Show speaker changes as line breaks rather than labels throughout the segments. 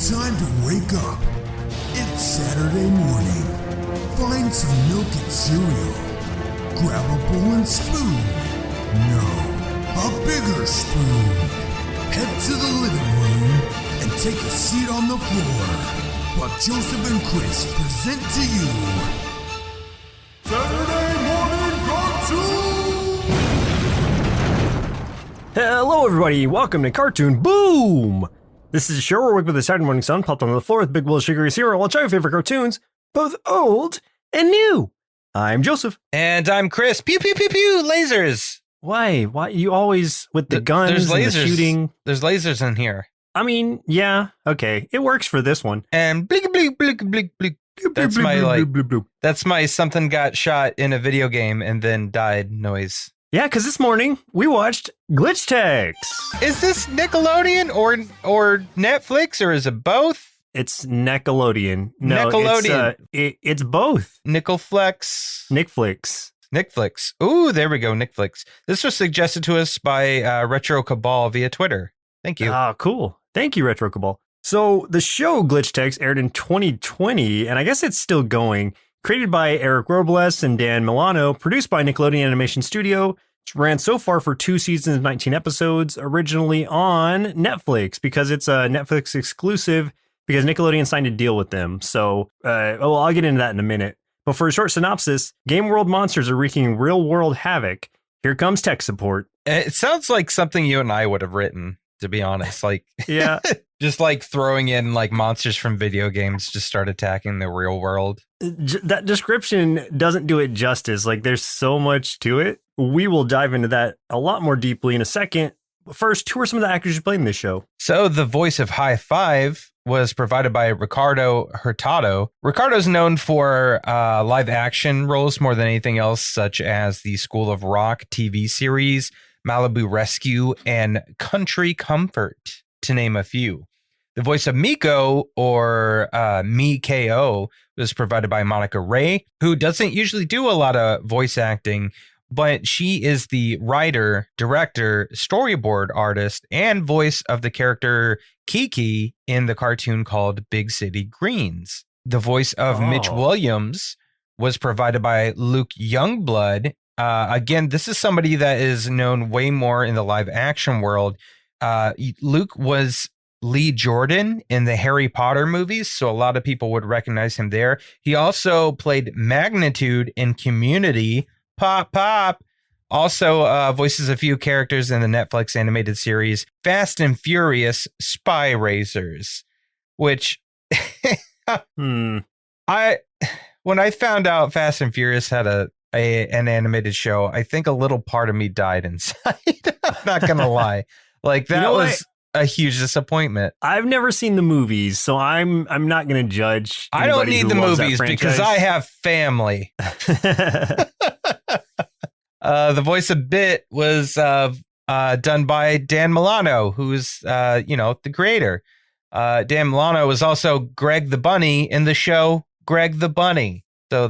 Time to wake up. It's Saturday morning. Find some milk and cereal. Grab a bowl and spoon. No, a bigger spoon. Head to the living room and take a seat on the floor while Joseph and Chris present to you Saturday Morning Cartoon!
Hello everybody, welcome to Cartoon Boom! This is a show where we wake with the Saturday morning sun popped on the floor with a big bowl of sugary cereal and try your favorite cartoons, both old and new. I'm Joseph.
And I'm Chris. Pew, pew, pew, pew, lasers.
Why you always with the guns
there's
and
lasers.
the shooting?
There's lasers in here.
I mean, yeah, okay, it works for this one.
And blink, blink, blink, blink, blink. That's my, that's my something got shot in a video game and then died noise.
Yeah, because this morning we watched Glitch Text.
Is this Nickelodeon or Netflix, or is it both?
It's Nickelodeon. No,
Nickelodeon.
It's both.
Nickelflex.
Nickflix.
Ooh, there we go, Nickflix. This was suggested to us by Retro Cabal via Twitter. Thank you.
Ah, cool. Thank you, Retro Cabal. So the show Glitch Text aired in 2020, and I guess it's still going. Created by Eric Robles and Dan Milano, produced by Nickelodeon Animation Studio. It ran so far for 2 seasons, 19 episodes, originally on Netflix because it's a Netflix exclusive because Nickelodeon signed a deal with them. So, I'll get into that in a minute. But for a short synopsis, game world monsters are wreaking real world havoc. Here comes tech support.
It sounds like something you and I would have written, to be honest. Like,
yeah.
Just like throwing in like monsters from video games just start attacking the real world.
That description doesn't do it justice. Like, there's so much to it. We will dive into that a lot more deeply in a second. First, who are some of the actors who played in this show?
So the voice of High Five was provided by Ricardo Hurtado. Ricardo's known for live action roles more than anything else, such as the School of Rock TV series, Malibu Rescue, and Country Comfort, to name a few. The voice of Miko, or Miko, was provided by Monica Ray, who doesn't usually do a lot of voice acting, but she is the writer, director, storyboard artist, and voice of the character Kiki in the cartoon called Big City Greens. The voice of Mitch Williams was provided by Luke Youngblood. Again, this is somebody that is known way more in the live action world. Luke was Lee Jordan in the Harry Potter movies, so a lot of people would recognize him there. He also played Magnitude in Community. Pop. Also voices a few characters in the Netflix animated series Fast and Furious Spy Racers, which when I found out Fast and Furious had an animated show, I think a little part of me died inside. I'm not gonna lie. Like, that was a huge disappointment.
I've never seen the movies, so I'm not going to judge.
I don't need the movies because I have family. The voice of Bit was done by Dan Milano, who's the creator. Dan Milano was also Greg the Bunny in the show Greg the Bunny. So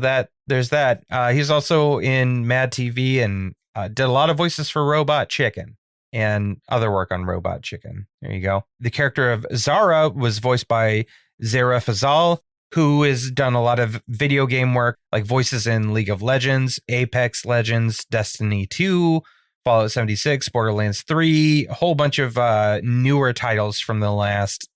there's that. He's also in Mad TV and did a lot of voices for Robot Chicken and other work on Robot Chicken. There you go. The character of Zara was voiced by Zara Fazal, who has done a lot of video game work, like voices in League of Legends, Apex Legends, Destiny 2, Fallout 76, Borderlands 3, a whole bunch of newer titles from the last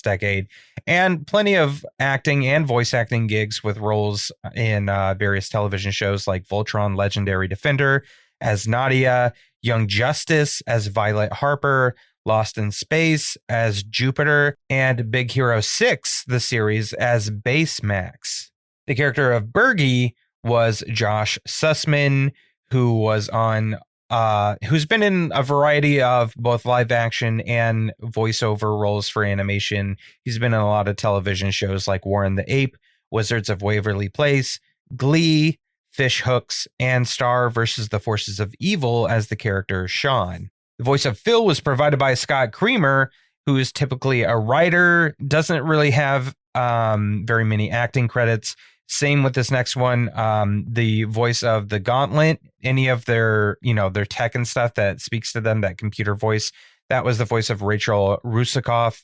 decade, and plenty of acting and voice acting gigs with roles in various television shows like Voltron Legendary Defender as Nadia, Young Justice as Violet Harper, Lost in Space as Jupiter, and Big Hero 6, the series, as Basemax. The character of Bergie was Josh Sussman, who's been in a variety of both live action and voiceover roles for animation. He's been in a lot of television shows like Warren the Ape, Wizards of Waverly Place, Glee, Fish Hooks, and Star versus the Forces of Evil as the character Sean. The voice of Phil was provided by Scott Creamer, who is typically a writer, doesn't really have very many acting credits. Same with this next one. The voice of the Gauntlet, any of their tech and stuff that speaks to them, that computer voice, that was the voice of Rachel Rusikoff,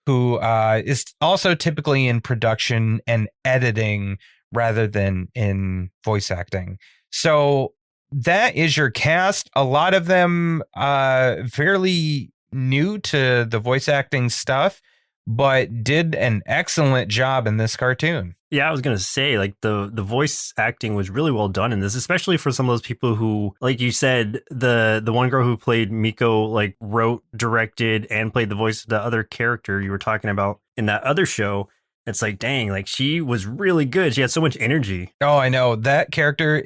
who is also typically in production and editing rather than in voice acting. So that is your cast. A lot of them fairly new to the voice acting stuff, but did an excellent job in this cartoon.
Yeah, I was gonna say, like, the voice acting was really well done in this, especially for some of those people who, like you said, the one girl who played Miko, like, wrote, directed, and played the voice of the other character you were talking about in that other show. It's like, dang, like, she was really good. She had so much energy.
Oh, I know. That character,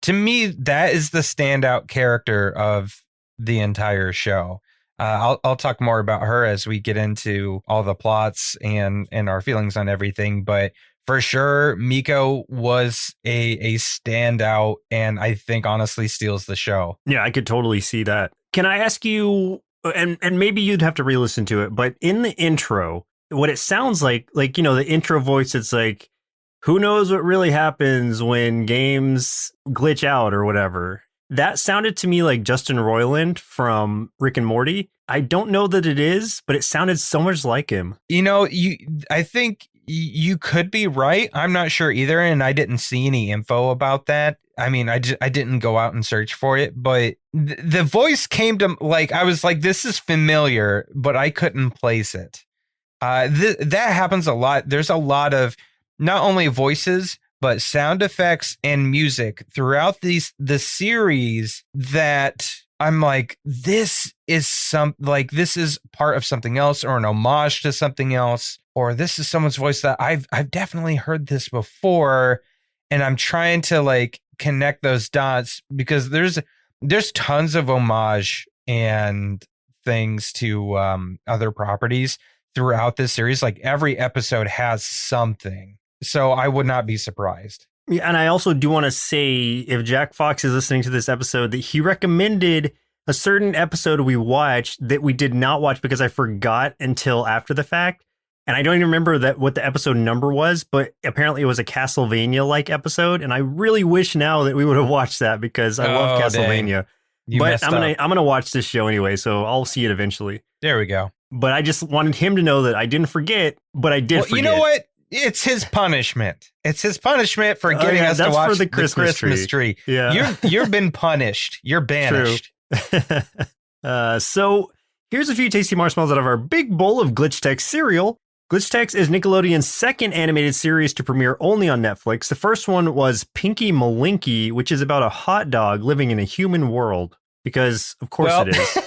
to me, that is the standout character of the entire show. I'll talk more about her as we get into all the plots and our feelings on everything, but for sure, Miko was a standout, and I think honestly steals the show.
Yeah, I could totally see that. Can I ask you, and maybe you'd have to re-listen to it, but in the intro, what it sounds like, the intro voice, it's like, who knows what really happens when games glitch out or whatever. That sounded to me like Justin Roiland from Rick and Morty. I don't know that it is, but it sounded so much like him.
I think you could be right. I'm not sure either, and I didn't see any info about that. I mean, I didn't go out and search for it, but the voice came to, like, I was like, this is familiar, but I couldn't place it. That happens a lot. There's a lot of not only voices, but sound effects and music throughout the series that I'm like, this is part of something else, or an homage to something else, or this is someone's voice that I've definitely heard this before, and I'm trying to, like, connect those dots, because there's tons of homage and things to other properties throughout this series. Like, every episode has something, so I would not be surprised.
Yeah, and I also do want to say, if Jack Fox is listening to this episode, that he recommended a certain episode we watched that we did not watch because I forgot until after the fact. And I don't even remember what the episode number was, but apparently it was a Castlevania-like episode. And I really wish now that we would have watched that, because I love Castlevania. But I'm gonna watch this show anyway, so I'll see it eventually.
There we go.
But I just wanted him to know that I didn't forget, but I did forget.
You know what? It's his punishment. It's his punishment for getting us to watch the Christmas tree.
Yeah.
You've been punished. You're banished.
So here's a few tasty marshmallows out of our big bowl of Glitch Text cereal. Glitch Text is Nickelodeon's second animated series to premiere only on Netflix. The first one was Pinky Malinky, which is about a hot dog living in a human world, because of course it is.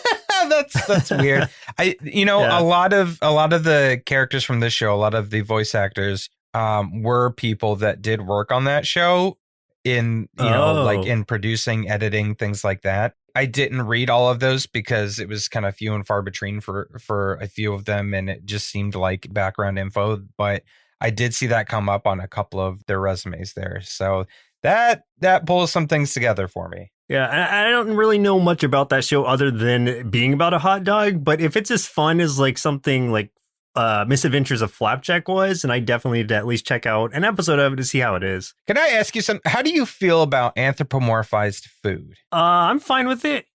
That's weird. A lot of the characters from this show, a lot of the voice actors were people that did work on that show in like in producing, editing, things like that. I didn't read all of those because it was kind of few and far between for a few of them, and it just seemed like background info, but I did see that come up on a couple of their resumes there. So that pulls some things together for me.
Yeah, I don't really know much about that show other than being about a hot dog, but if it's as fun as like something like Misadventures of Flapjack was, and I definitely need to at least check out an episode of it to see how it is.
Can I ask you something? How do you feel about anthropomorphized food?
I'm fine with it.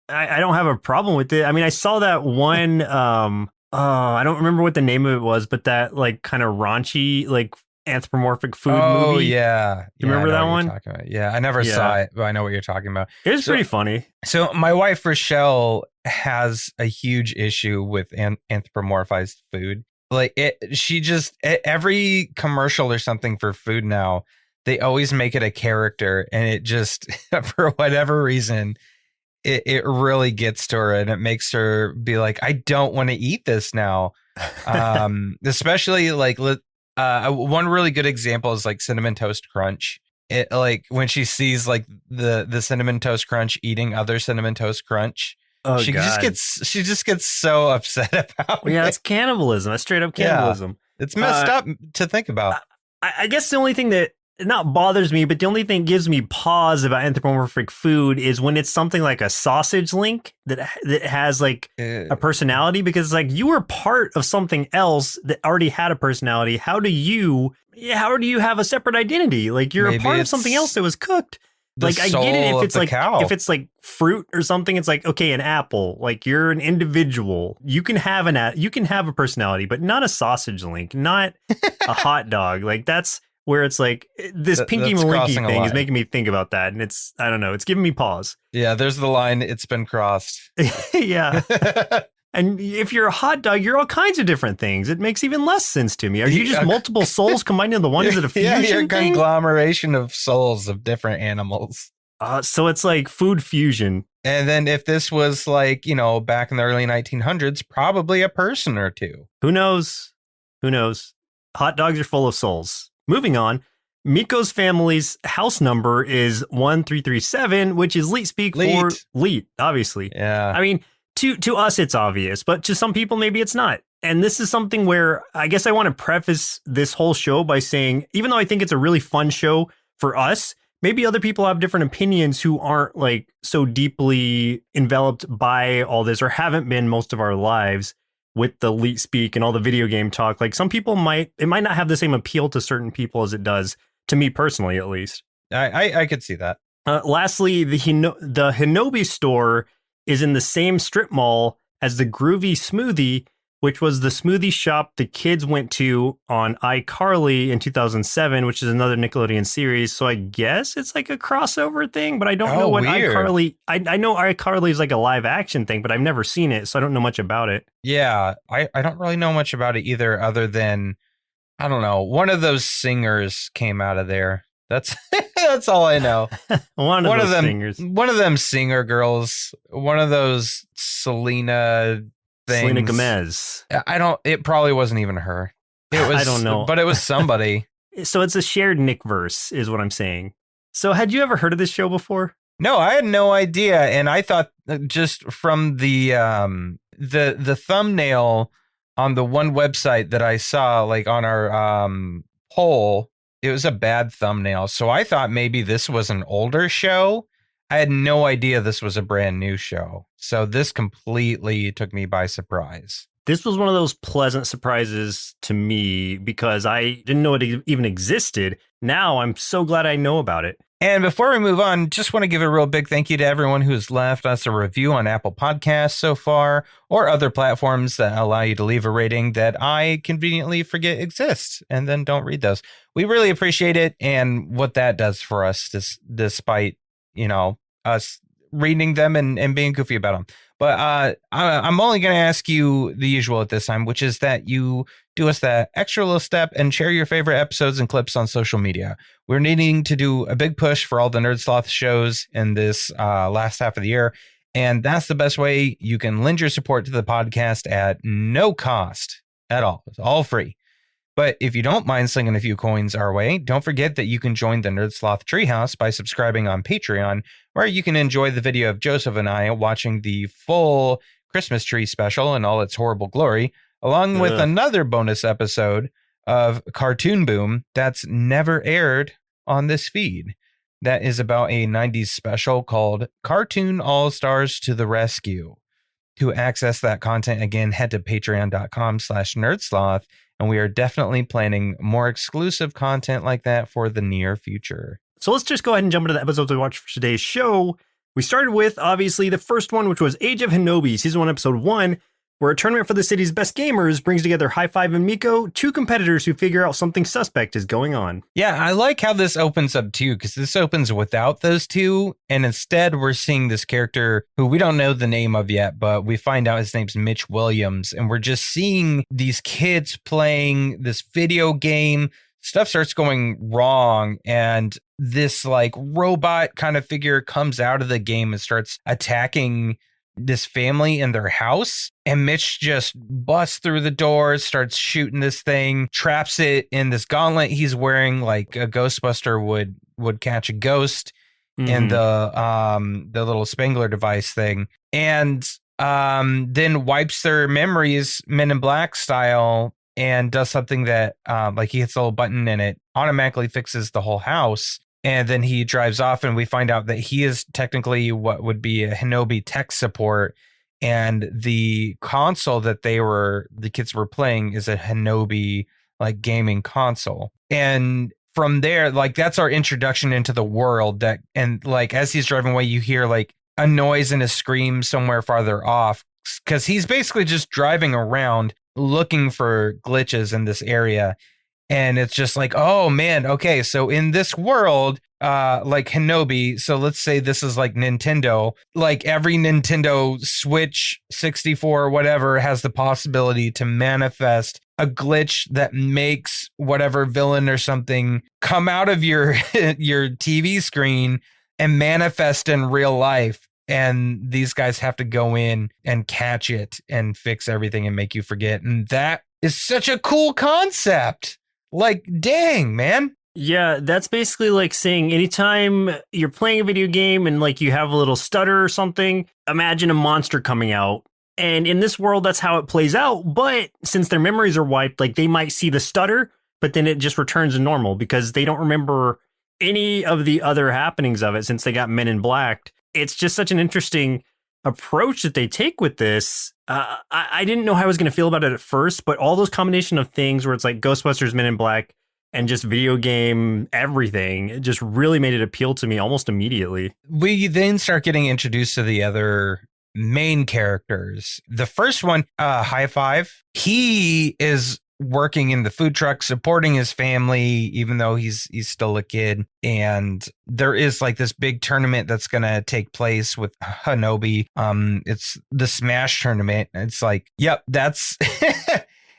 I don't have a problem with it. I mean, I saw that one, I don't remember what the name of it was, but that like kind of raunchy, like anthropomorphic food movie.
Oh yeah.
You remember that one?
Yeah, I never saw it, but I know what you're talking about.
It was pretty funny.
So my wife Rochelle has a huge issue with anthropomorphized food. Like every commercial or something for food now, they always make it a character, and it just for whatever reason it really gets to her, and it makes her be like, I don't want to eat this now. Especially like one really good example is like Cinnamon Toast Crunch. It, like when she sees like the Cinnamon Toast Crunch eating other Cinnamon Toast Crunch, she just gets so upset about it.
Yeah, it's cannibalism. That's straight up cannibalism.
Yeah, it's messed up to think about.
I guess the only thing that not bothers me, but the only thing that gives me pause about anthropomorphic food is when it's something like a sausage link that has like a personality, because it's like you were part of something else that already had a personality. How do you have a separate identity? Like you're a part of something else that was cooked. Like I get it if it's like
cow.
if it's like fruit or something, it's like, okay, an apple, like you're an individual. You can have a personality, but not a sausage link, not a hot dog. Like that's where it's like this Pinky
that's
Malinky
crossing a
thing is
line.
making me think about that, and it's I don't know, it's giving me pause.
Yeah, there's the line. It's been crossed.
Yeah. And if you're a hot dog, you're all kinds of different things. It makes even less sense to me. Are you just multiple souls combined into one? Is it a fusion
you're a
thing?
conglomeration of souls of different animals.
So it's like food fusion.
And then if this was like, back in the early 1900s, probably a person or two.
Who knows? Who knows? Hot dogs are full of souls. Moving on. Miko's family's house number is 1337, which is Leet speak for Leet, obviously.
Yeah.
I mean, to us, it's obvious, but to some people, maybe it's not. And this is something where I guess I want to preface this whole show by saying, even though I think it's a really fun show for us, maybe other people have different opinions who aren't like so deeply enveloped by all this or haven't been most of our lives with the Leet speak and all the video game talk. Like some people might not have the same appeal to certain people as it does to me personally, at least.
I could see that.
Lastly, the Hinobi store is in the same strip mall as the Groovy Smoothie, which was the smoothie shop the kids went to on iCarly in 2007, which is another Nickelodeon series. So I guess it's like a crossover thing, but I don't know what
weird.
iCarly... I know iCarly is like a live action thing, but I've never seen it, so I don't know much about it.
Yeah, I don't really know much about it either, other than, I don't know, one of those singers came out of there. That's that's all I know.
one of those singers.
One of them singer girls. One of those Selena things.
Selena Gomez.
It probably wasn't even her. It was,
I don't know.
But it was somebody.
So it's a shared Nickverse is what I'm saying. So had you ever heard of this show before?
No, I had no idea. And I thought just from the thumbnail on the one website that I saw, like on our poll, it was a bad thumbnail. So I thought maybe this was an older show. I had no idea this was a brand new show. So this completely took me by surprise.
This was one of those pleasant surprises to me because I didn't know it even existed. Now I'm so glad I know about it.
And before we move on, just want to give a real big thank you to everyone who's left us a review on Apple Podcasts so far, or other platforms that allow you to leave a rating that I conveniently forget exists and then don't read those. We really appreciate it and what that does for us, despite, us reading them and being goofy about them. But I'm only going to ask you the usual at this time, which is that you do us that extra little step and share your favorite episodes and clips on social media. We're needing to do a big push for all the Nerd Sloth shows in this last half of the year. And that's the best way you can lend your support to the podcast at no cost at all. It's all free. But if you don't mind slinging a few coins our way, don't forget that you can join the Nerd Sloth Treehouse by subscribing on Patreon, where you can enjoy the video of Joseph and I watching the full Christmas tree special in all its horrible glory, along with another bonus episode of Cartoon Boom that's never aired on this feed. That is about a 90s special called Cartoon All-Stars to the Rescue. To access that content, again, head to patreon.com/nerdsloth. And we are definitely planning more exclusive content like that for the near future.
So let's just go ahead and jump into the episodes we watched for today's show. We started with, obviously, the first one, which was Age of Hinobi, Season 1, Episode 1, where a tournament for the city's best gamers brings together High Five and Miko, two competitors who figure out something suspect is going on.
Yeah, I like how this opens up too, because this opens without those two, and instead we're seeing this character who we don't know the name of yet, but we find out his name's Mitch Williams, and we're just seeing these kids playing this video game. Stuff starts going wrong, and this like robot kind of figure comes out of the game and starts attacking this family in their house, and Mitch just busts through the doors, starts shooting this thing, traps it in this gauntlet he's wearing, like a Ghostbuster would catch a ghost in the little Spangler device thing, and then wipes their memories Men in Black style and does something that like he hits a little button and it automatically fixes the whole house. And then he drives off, and we find out that he is technically what would be a Hinobi tech support. And the console that the kids were playing is a Hinobi like gaming console. And from there, like that's our introduction into the world. That and like as he's driving away, you hear like a noise and a scream somewhere farther off because he's basically just driving around looking for glitches in this area. And it's just like, oh man, okay, so in this world, like Hinobi, so let's say this is like Nintendo, like every Nintendo Switch, 64, whatever, has the possibility to manifest a glitch that makes whatever villain or something come out of your your TV screen and manifest in real life. And these guys have to go in and catch it and fix everything and make you forget. And that is such a cool concept. Like, dang, man.
Yeah, that's basically like saying anytime you're playing a video game and like you have a little stutter or something, imagine a monster coming out. And in this world, that's how it plays out. But since their memories are wiped, like they might see the stutter, but then it just returns to normal because they don't remember any of the other happenings of it since they got Men in Blacked. It's just such an interesting approach that they take with this. I didn't know how I was going to feel about it at first, but all those combination of things where it's like Ghostbusters, Men in Black, and just video game everything, it just really made it appeal to me almost immediately.
We then start getting introduced to the other main characters. The first one, High Five, he is working in the food truck, supporting his family, even though he's still a kid. And there is like this big tournament that's going to take place with Hinobi. It's the Smash tournament. It's like, yep, that's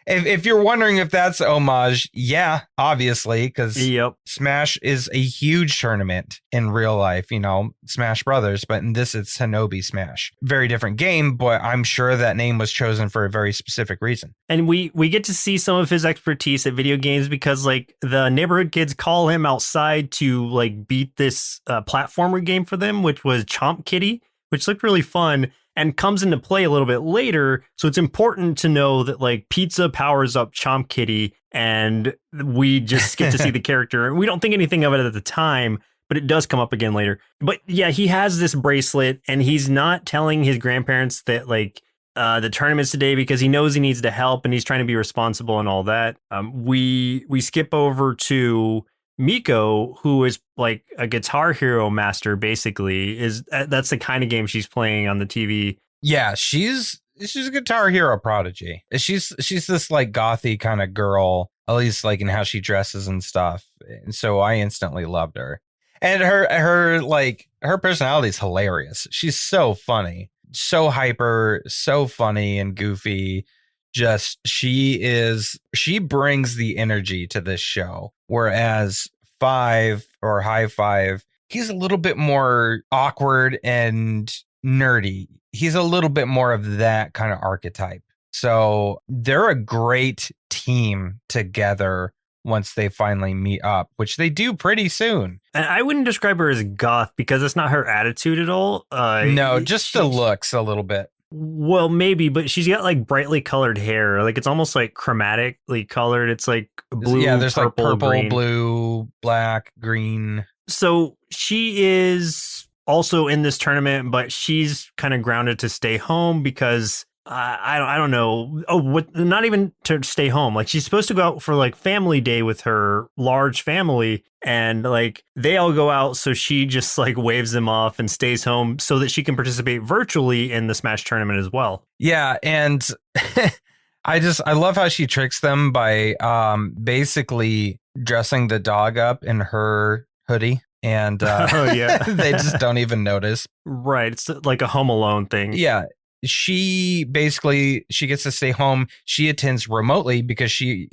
if you're wondering if that's homage, yeah, obviously, because Smash is a huge tournament in real life, you know, Smash Brothers, but in this it's Hinobi Smash. Very different game, but I'm sure that name was chosen for a very specific reason.
And we get to see some of his expertise at video games because like the neighborhood kids call him outside to like beat this platformer game for them, which was Chomp Kitty, which looked really fun. And comes into play a little bit later. So it's important to know that like pizza powers up Chomp Kitty and we just get to see the character. We don't think anything of it at the time, but it does come up again later. But yeah, he has this bracelet and he's not telling his grandparents that like the tournament's today because he knows he needs to help and he's trying to be responsible and all that. We skip over to Miko, who is like a Guitar Hero master, basically, that's the kind of game she's playing on the TV.
Yeah, she's a Guitar Hero prodigy. She's this like gothy kind of girl, at least like in how she dresses and stuff. And so I instantly loved her. And her personality is hilarious. She's so funny, so hyper, so funny and goofy. Just she brings the energy to this show, whereas Five or High Five, he's a little bit more awkward and nerdy. He's a little bit more of that kind of archetype. So they're a great team together once they finally meet up, which they do pretty soon.
And I wouldn't describe her as goth because it's not her attitude at all.
No, just the looks a little bit.
Well, maybe, but she's got like brightly colored hair. Like it's almost like chromatically colored. It's like blue,
yeah, there's
purple,
like purple,
green.
blue, black, green.
So she is also in this tournament, but she's kind of grounded to stay home because I don't know. Oh, what? Not even to stay home. Like she's supposed to go out for like family day with her large family, and like they all go out, so she just like waves them off and stays home so that she can participate virtually in the Smash tournament as well.
Yeah, and I love how she tricks them by basically dressing the dog up in her hoodie. And
oh yeah,
they just don't even notice.
Right, it's like a Home Alone thing.
Yeah. She gets to stay home. She attends remotely because she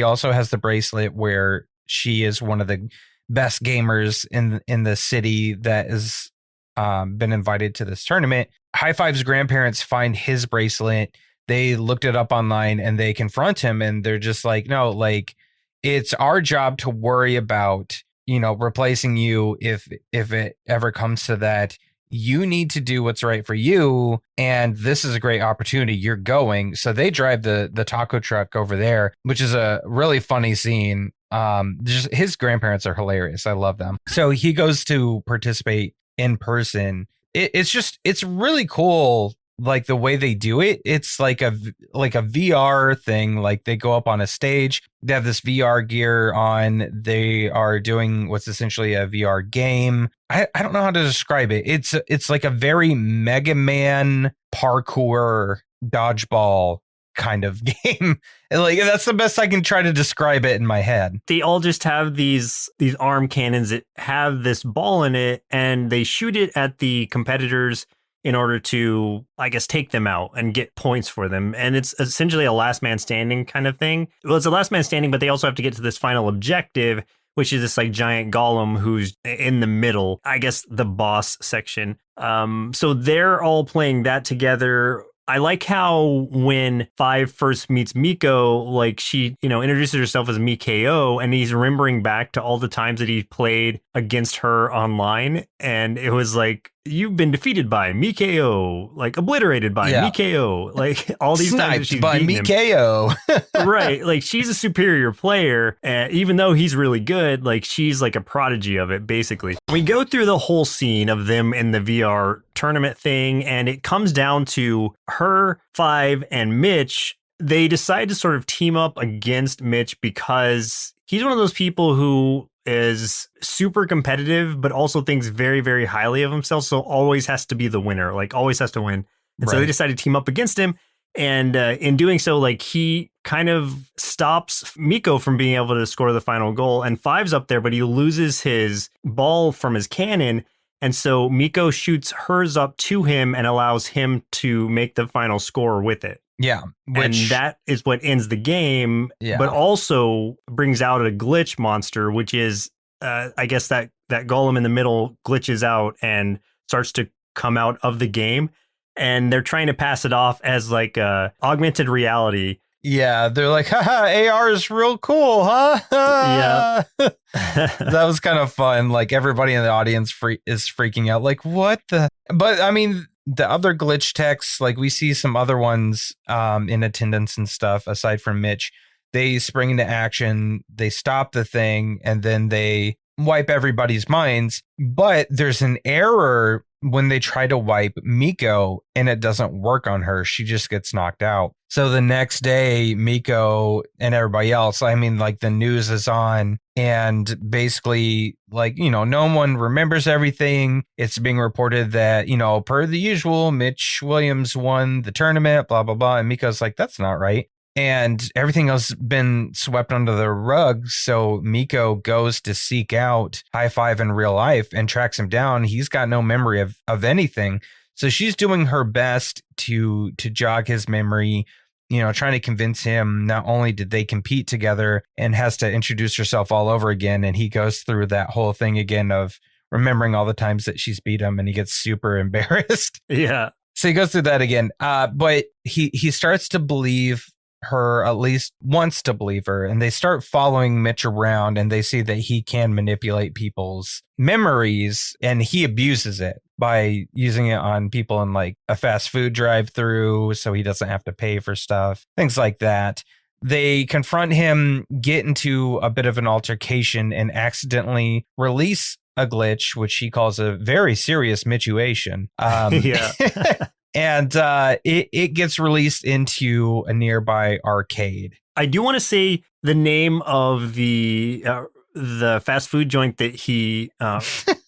also has the bracelet where she is one of the best gamers in the city that has been invited to this tournament. High Five's grandparents find his bracelet. They looked it up online and they confront him and they're just like, no, like it's our job to worry about, you know, replacing you if it ever comes to that. You need to do what's right for you. And this is a great opportunity. You're going. So they drive the taco truck over there, which is a really funny scene. Just his grandparents are hilarious. I love them. So he goes to participate in person. It's really cool like the way they do it, it's like a VR thing. Like they go up on a stage, they have this VR gear on, they are doing what's essentially a VR game. I don't know how to describe it. It's like a very Mega Man parkour dodgeball kind of game. And like that's the best I can try to describe it in my head.
They all just have these arm cannons that have this ball in it, and they shoot it at the competitors in order to, I guess, take them out and get points for them. And it's essentially a last man standing kind of thing. Well, it's a last man standing, but they also have to get to this final objective, which is this like giant golem who's in the middle, I guess the boss section. So they're all playing that together. I like how when Five first meets Miko, like she, introduces herself as Mikao, and he's remembering back to all the times that he played against her online. And it was like, you've been defeated by Mikao, like obliterated by Mikao, like all these times that she's
by Mikao.
Right. Like she's a superior player. Even though he's really good, like she's like a prodigy of it, basically. We go through the whole scene of them in the VR tournament thing, and it comes down to her, Five, and Mitch. They decide to sort of team up against Mitch because he's one of those people who is super competitive, but also thinks very, very highly of himself. So always has to be the winner, like always has to win. And so they decide to team up against him. And in doing so, like he kind of stops Miko from being able to score the final goal. And Five's up there, but he loses his ball from his cannon. And so Miko shoots hers up to him and allows him to make the final score with it.
Yeah.
And that is what ends the game, but also brings out a glitch monster, which is, I guess that golem in the middle glitches out and starts to come out of the game. And they're trying to pass it off as like augmented reality.
Yeah, they're like, haha, AR is real cool, huh?
Yeah.
That was kind of fun. Like everybody in the audience is freaking out. Like, what the? But I mean, the other glitch techs, like we see some other ones in attendance and stuff, aside from Mitch, they spring into action, they stop the thing, and then they wipe everybody's minds. But there's an error when they try to wipe Miko, and it doesn't work on her. She just gets knocked out. So the next day, Miko and everybody else, I mean, like the news is on, and basically, like, no one remembers everything. It's being reported that, per the usual, Mitch Williams won the tournament, blah, blah, blah. And Miko's like, that's not right. And everything has been swept under the rug. So Miko goes to seek out High Five in real life and tracks him down. He's got no memory of anything. So she's doing her best to jog his memory, trying to convince him not only did they compete together, and has to introduce herself all over again. And he goes through that whole thing again of remembering all the times that she's beat him, and he gets super embarrassed.
Yeah.
So he goes through that again. But he starts to believe her, at least wants to believe her, and they start following Mitch around, and they see that he can manipulate people's memories, and he abuses it by using it on people in like a fast food drive-through so he doesn't have to pay for stuff, things like that. They confront him, get into a bit of an altercation, and accidentally release a glitch, which he calls a very serious situation.
Yeah.
And it gets released into a nearby arcade.
I do want to say the name of the fast food joint that he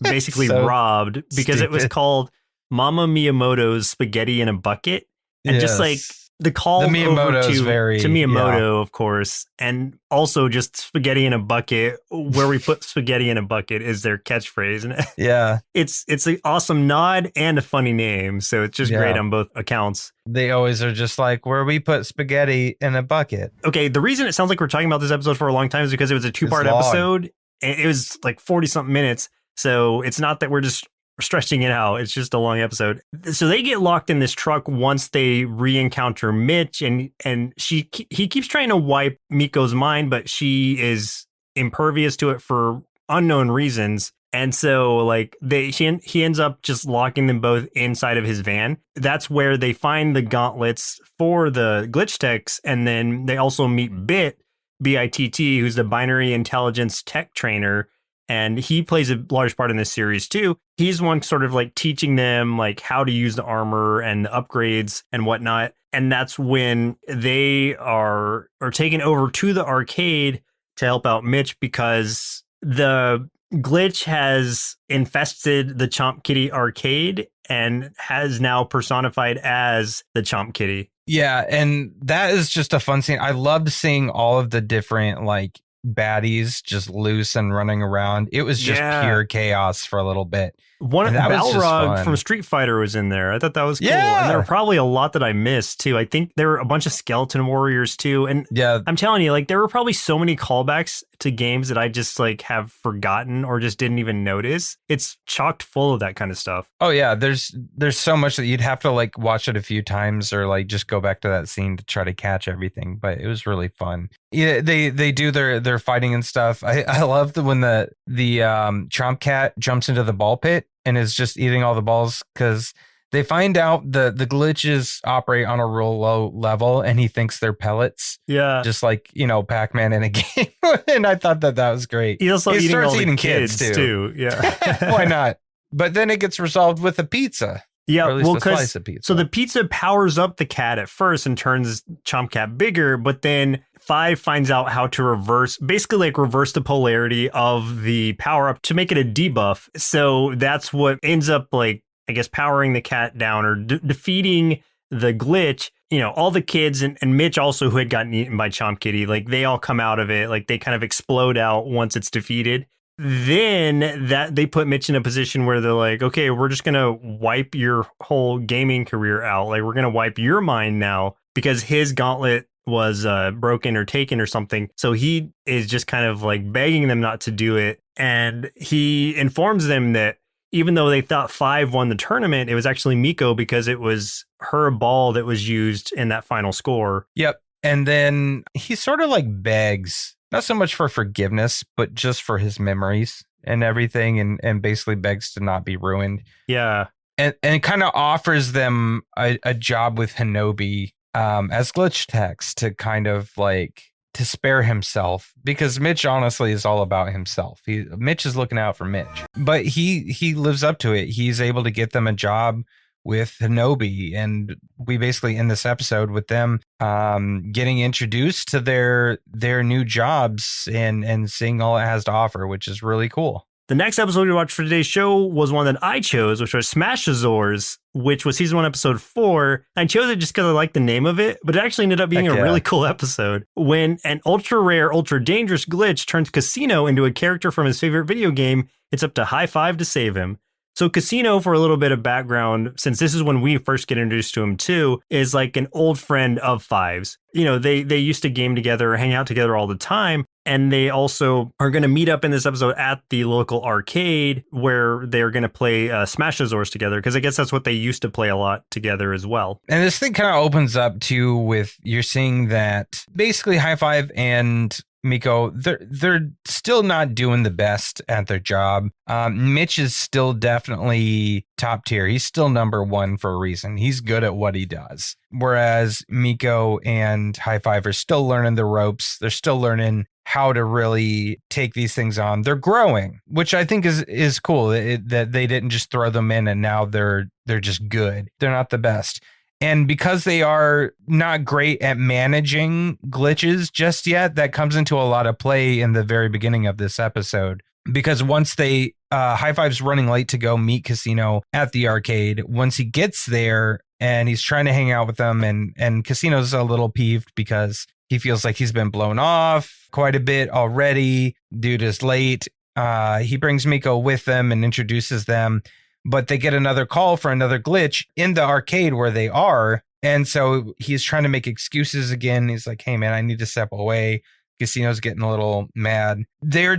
basically
So
robbed, because it was
stupid.
called Mama Miyamoto's Spaghetti in a Bucket. And just like the call
The
over
Miyamoto is
to
very-
Miyamoto, of course, and also just spaghetti in a bucket, where we put spaghetti in a bucket is their catchphrase. And
Yeah.
it's an awesome nod and a funny name. So it's just great on both accounts.
They always are just like, where we put spaghetti in a bucket.
Okay, the reason it sounds like we're talking about this episode for a long time is because it was a 2-part
long.
episode. And it was like 40-something minutes. So it's not that we're just stretching it out. It's just a long episode. So they get locked in this truck once they re-encounter Mitch, and he keeps trying to wipe Miko's mind, but she is impervious to it for unknown reasons. And so like he ends up just locking them both inside of his van. That's where they find the gauntlets for the glitch techs, and then they also meet BITT, who's the binary intelligence tech trainer. and he plays a large part in this series too. He's one sort of like teaching them like how to use the armor and the upgrades and whatnot. And that's when they are taken over to the arcade to help out Mitch, because the glitch has infested the Chomp Kitty arcade and has now personified as the Chomp Kitty.
Yeah, and that is just a fun scene. I loved seeing all of the different like baddies just loose and running around. It was just pure chaos for a little bit.
Balrog from Street Fighter was in there. I thought that was cool.
Yeah.
And there were probably a lot that I missed too. I think there were a bunch of skeleton warriors too. And
yeah,
I'm telling you, like there were probably so many callbacks to games that I just like have forgotten or just didn't even notice. It's chocked full of that kind of stuff.
Oh yeah, there's so much that you'd have to like watch it a few times or like just go back to that scene to try to catch everything. But it was really fun. Yeah, they do their fighting and stuff. I love when the Chomp Cat jumps into the ball pit and is just eating all the balls, because they find out the glitches operate on a real low level and he thinks they're pellets.
Yeah.
Just like, Pac-Man in a game. And I thought that was great.
He also
starts eating
kids too. Yeah.
Why not? But then it gets resolved with a pizza.
Yeah,
or at least a slice of pizza.
So the pizza powers up the cat at first and turns Chomp Cat bigger, but then 5 finds out how to reverse the polarity of the power up to make it a debuff. So that's what ends up like, I guess, powering the cat down or defeating the glitch. All the kids and Mitch also, who had gotten eaten by Chomp Kitty, like they all come out of it, like they kind of explode out once it's defeated. Then that they put Mitch in a position where they're like, okay, we're just going to wipe your whole gaming career out. Like we're going to wipe your mind now, because his gauntlet was broken or taken or something. So he is just kind of like begging them not to do it. And he informs them that even though they thought 5 won the tournament, it was actually Miko, because it was her ball that was used in that final score.
Yep. And then he sort of like begs, not so much for forgiveness, but just for his memories and everything, and basically begs to not be ruined.
Yeah.
And it kind of offers them a job with Hinobi as glitch techs to kind of like to spare himself, because Mitch honestly is all about himself. Mitch is looking out for Mitch, but he lives up to it. He's able to get them a job with Hinobi, and we basically end this episode with them getting introduced to their new jobs and seeing all it has to offer, which is really cool.
The next episode we watched for today's show was one that I chose, which was Smashozaurs, which was season 1, episode 4. I chose it just because I liked the name of it, but it actually ended up being a really cool episode. When an ultra rare, ultra dangerous glitch turns Casino into a character from his favorite video game, it's up to High Five to save him. So Casino, for a little bit of background, since this is when we first get introduced to him too, is like an old friend of Five's. They used to game together, hang out together all the time. And they also are going to meet up in this episode at the local arcade where they're going to play Smashozaurs together, because I guess that's what they used to play a lot together as well.
And this thing kind of opens up too with you're seeing that basically High Five and Miko, they're still not doing the best at their job. Mitch is still definitely top tier. He's still number 1 for a reason. He's good at what he does. Whereas Miko and High Five are still learning the ropes. They're still learning how to really take these things on. They're growing, which I think is cool, that they didn't just throw them in and now they're just good. They're not the best. And because they are not great at managing glitches just yet, that comes into a lot of play in the very beginning of this episode. Because once they, High Five's running late to go meet Casino at the arcade. Once he gets there and he's trying to hang out with them, and Casino's a little peeved because he feels like he's been blown off quite a bit already. Dude is late. He brings Miko with them and introduces them. But they get another call for another glitch in the arcade where they are. And so he's trying to make excuses again. He's like, hey, man, I need to step away. Casino's getting a little mad. They're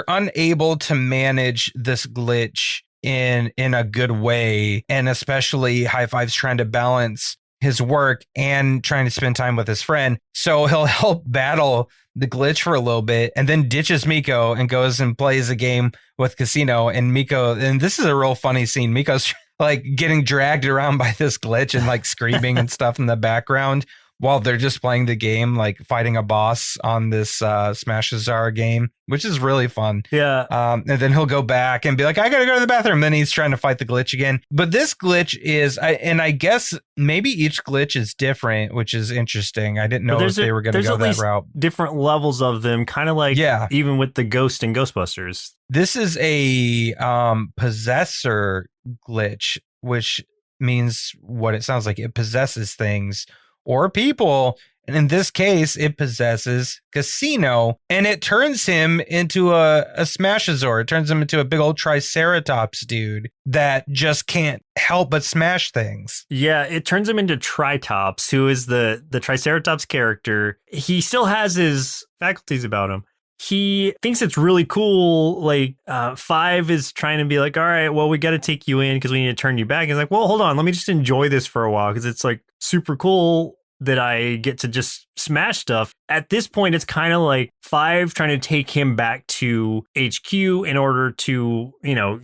unable to manage this glitch in a good way. And especially High Five's trying to balance his work and trying to spend time with his friend. So he'll help battle the glitch for a little bit and then ditches Miko and goes and plays a game with Casino. And Miko, and this is a real funny scene. Miko's like getting dragged around by this glitch and like screaming and stuff in the background while they're just playing the game, like fighting a boss on this Smashozaurs game, which is really fun.
Yeah.
And then he'll go back and be like, I gotta go to the bathroom. Then he's trying to fight the glitch again. But this glitch is, I guess maybe each glitch is different, which is interesting. I didn't know if they were going to go that route.
Different levels of them, kind of like even with the Ghost and Ghostbusters.
This is a possessor glitch, which means what it sounds like. It possesses things or people. And in this case, it possesses Casino, and it turns him into a Smashozaur. It turns him into a big old Triceratops dude that just can't help but smash things.
Yeah, it turns him into Tritops, who is the Triceratops character. He still has his faculties about him. He thinks it's really cool. Like, Five is trying to be like, all right, well, we got to take you in because we need to turn you back. He's like, well, hold on, let me just enjoy this for a while because it's like super cool that I get to just smash stuff. At this point, it's kind of like Five trying to take him back to HQ in order to,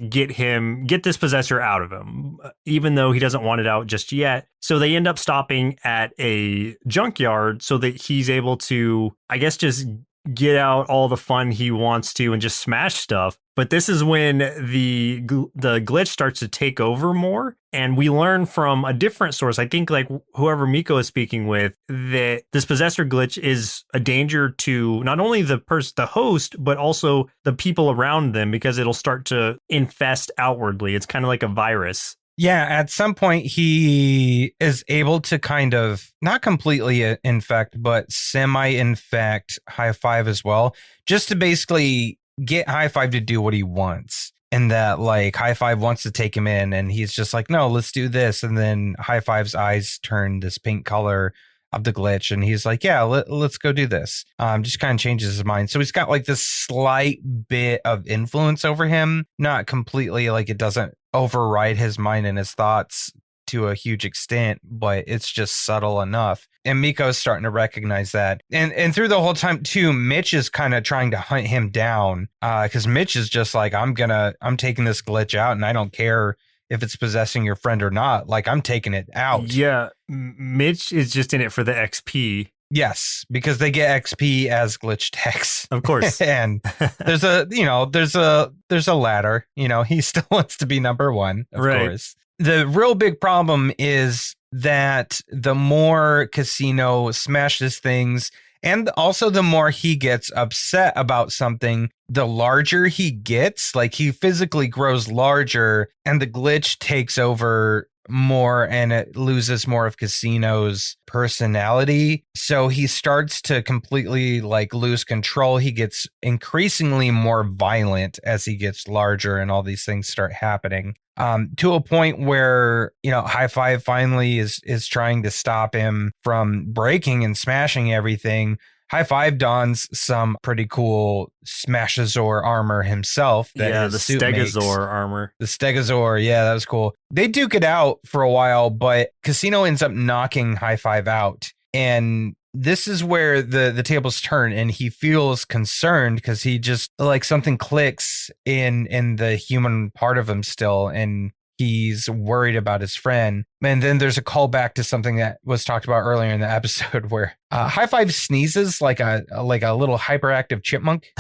get this possessor out of him, even though he doesn't want it out just yet. So they end up stopping at a junkyard so that he's able to, I guess, just get out all the fun he wants to and just smash stuff. But this is when the glitch starts to take over more. And we learn from a different source, I think like whoever Miko is speaking with, that this possessor glitch is a danger to not only the host, but also the people around them, because it'll start to infest outwardly. It's kind of like a virus.
Yeah, at some point he is able to kind of not completely infect, but semi-infect High Five as well, just to basically get High Five to do what he wants. And that like High Five wants to take him in and he's just like, no, let's do this. And then High Five's eyes turn this pink color of the glitch and he's like, yeah, let's go do this. Just kind of changes his mind. So he's got like this slight bit of influence over him, not completely, like it doesn't override his mind and his thoughts to a huge extent, but it's just subtle enough. And Miko's starting to recognize that. And through the whole time too, Mitch is kind of trying to hunt him down, because Mitch is just like, I'm taking this glitch out and I don't care if it's possessing your friend or not. Like, I'm taking it out.
Yeah, Mitch is just in it for the XP.
Yes, because they get XP as glitch techs.
Of course.
And there's a ladder, he still wants to be number one, of course. The real big problem is that the more Casino smashes things, and also the more he gets upset about something, the larger he gets. Like, he physically grows larger and the glitch takes over more and it loses more of Casino's personality. So he starts to completely like lose control. He gets increasingly more violent as he gets larger and all these things start happening. To a point where, High Five finally is trying to stop him from breaking and smashing everything. High Five dons some pretty cool Smashozaurs armor himself.
The Stegosaur armor.
The Stegosaur, yeah, that was cool. They duke it out for a while, but Casino ends up knocking High Five out. And this is where the tables turn and he feels concerned because he just like something clicks in the human part of him still. And he's worried about his friend. And then there's a callback to something that was talked about earlier in the episode where High Five sneezes like a little hyperactive chipmunk.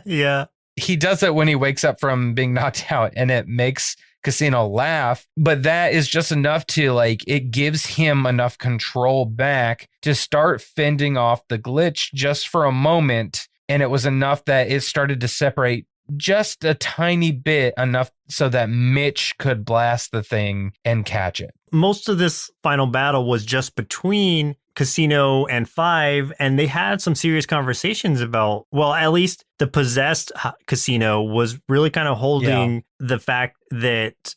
Yeah.
He does it when he wakes up from being knocked out and it makes Casino laugh. But that is just enough to like, it gives him enough control back to start fending off the glitch just for a moment. And it was enough that it started to separate just a tiny bit, enough so that Mitch could blast the thing and catch it.
Most of this final battle was just between Casino and Five, and they had some serious conversations about, well, at least the possessed Casino was really kind of holding the fact that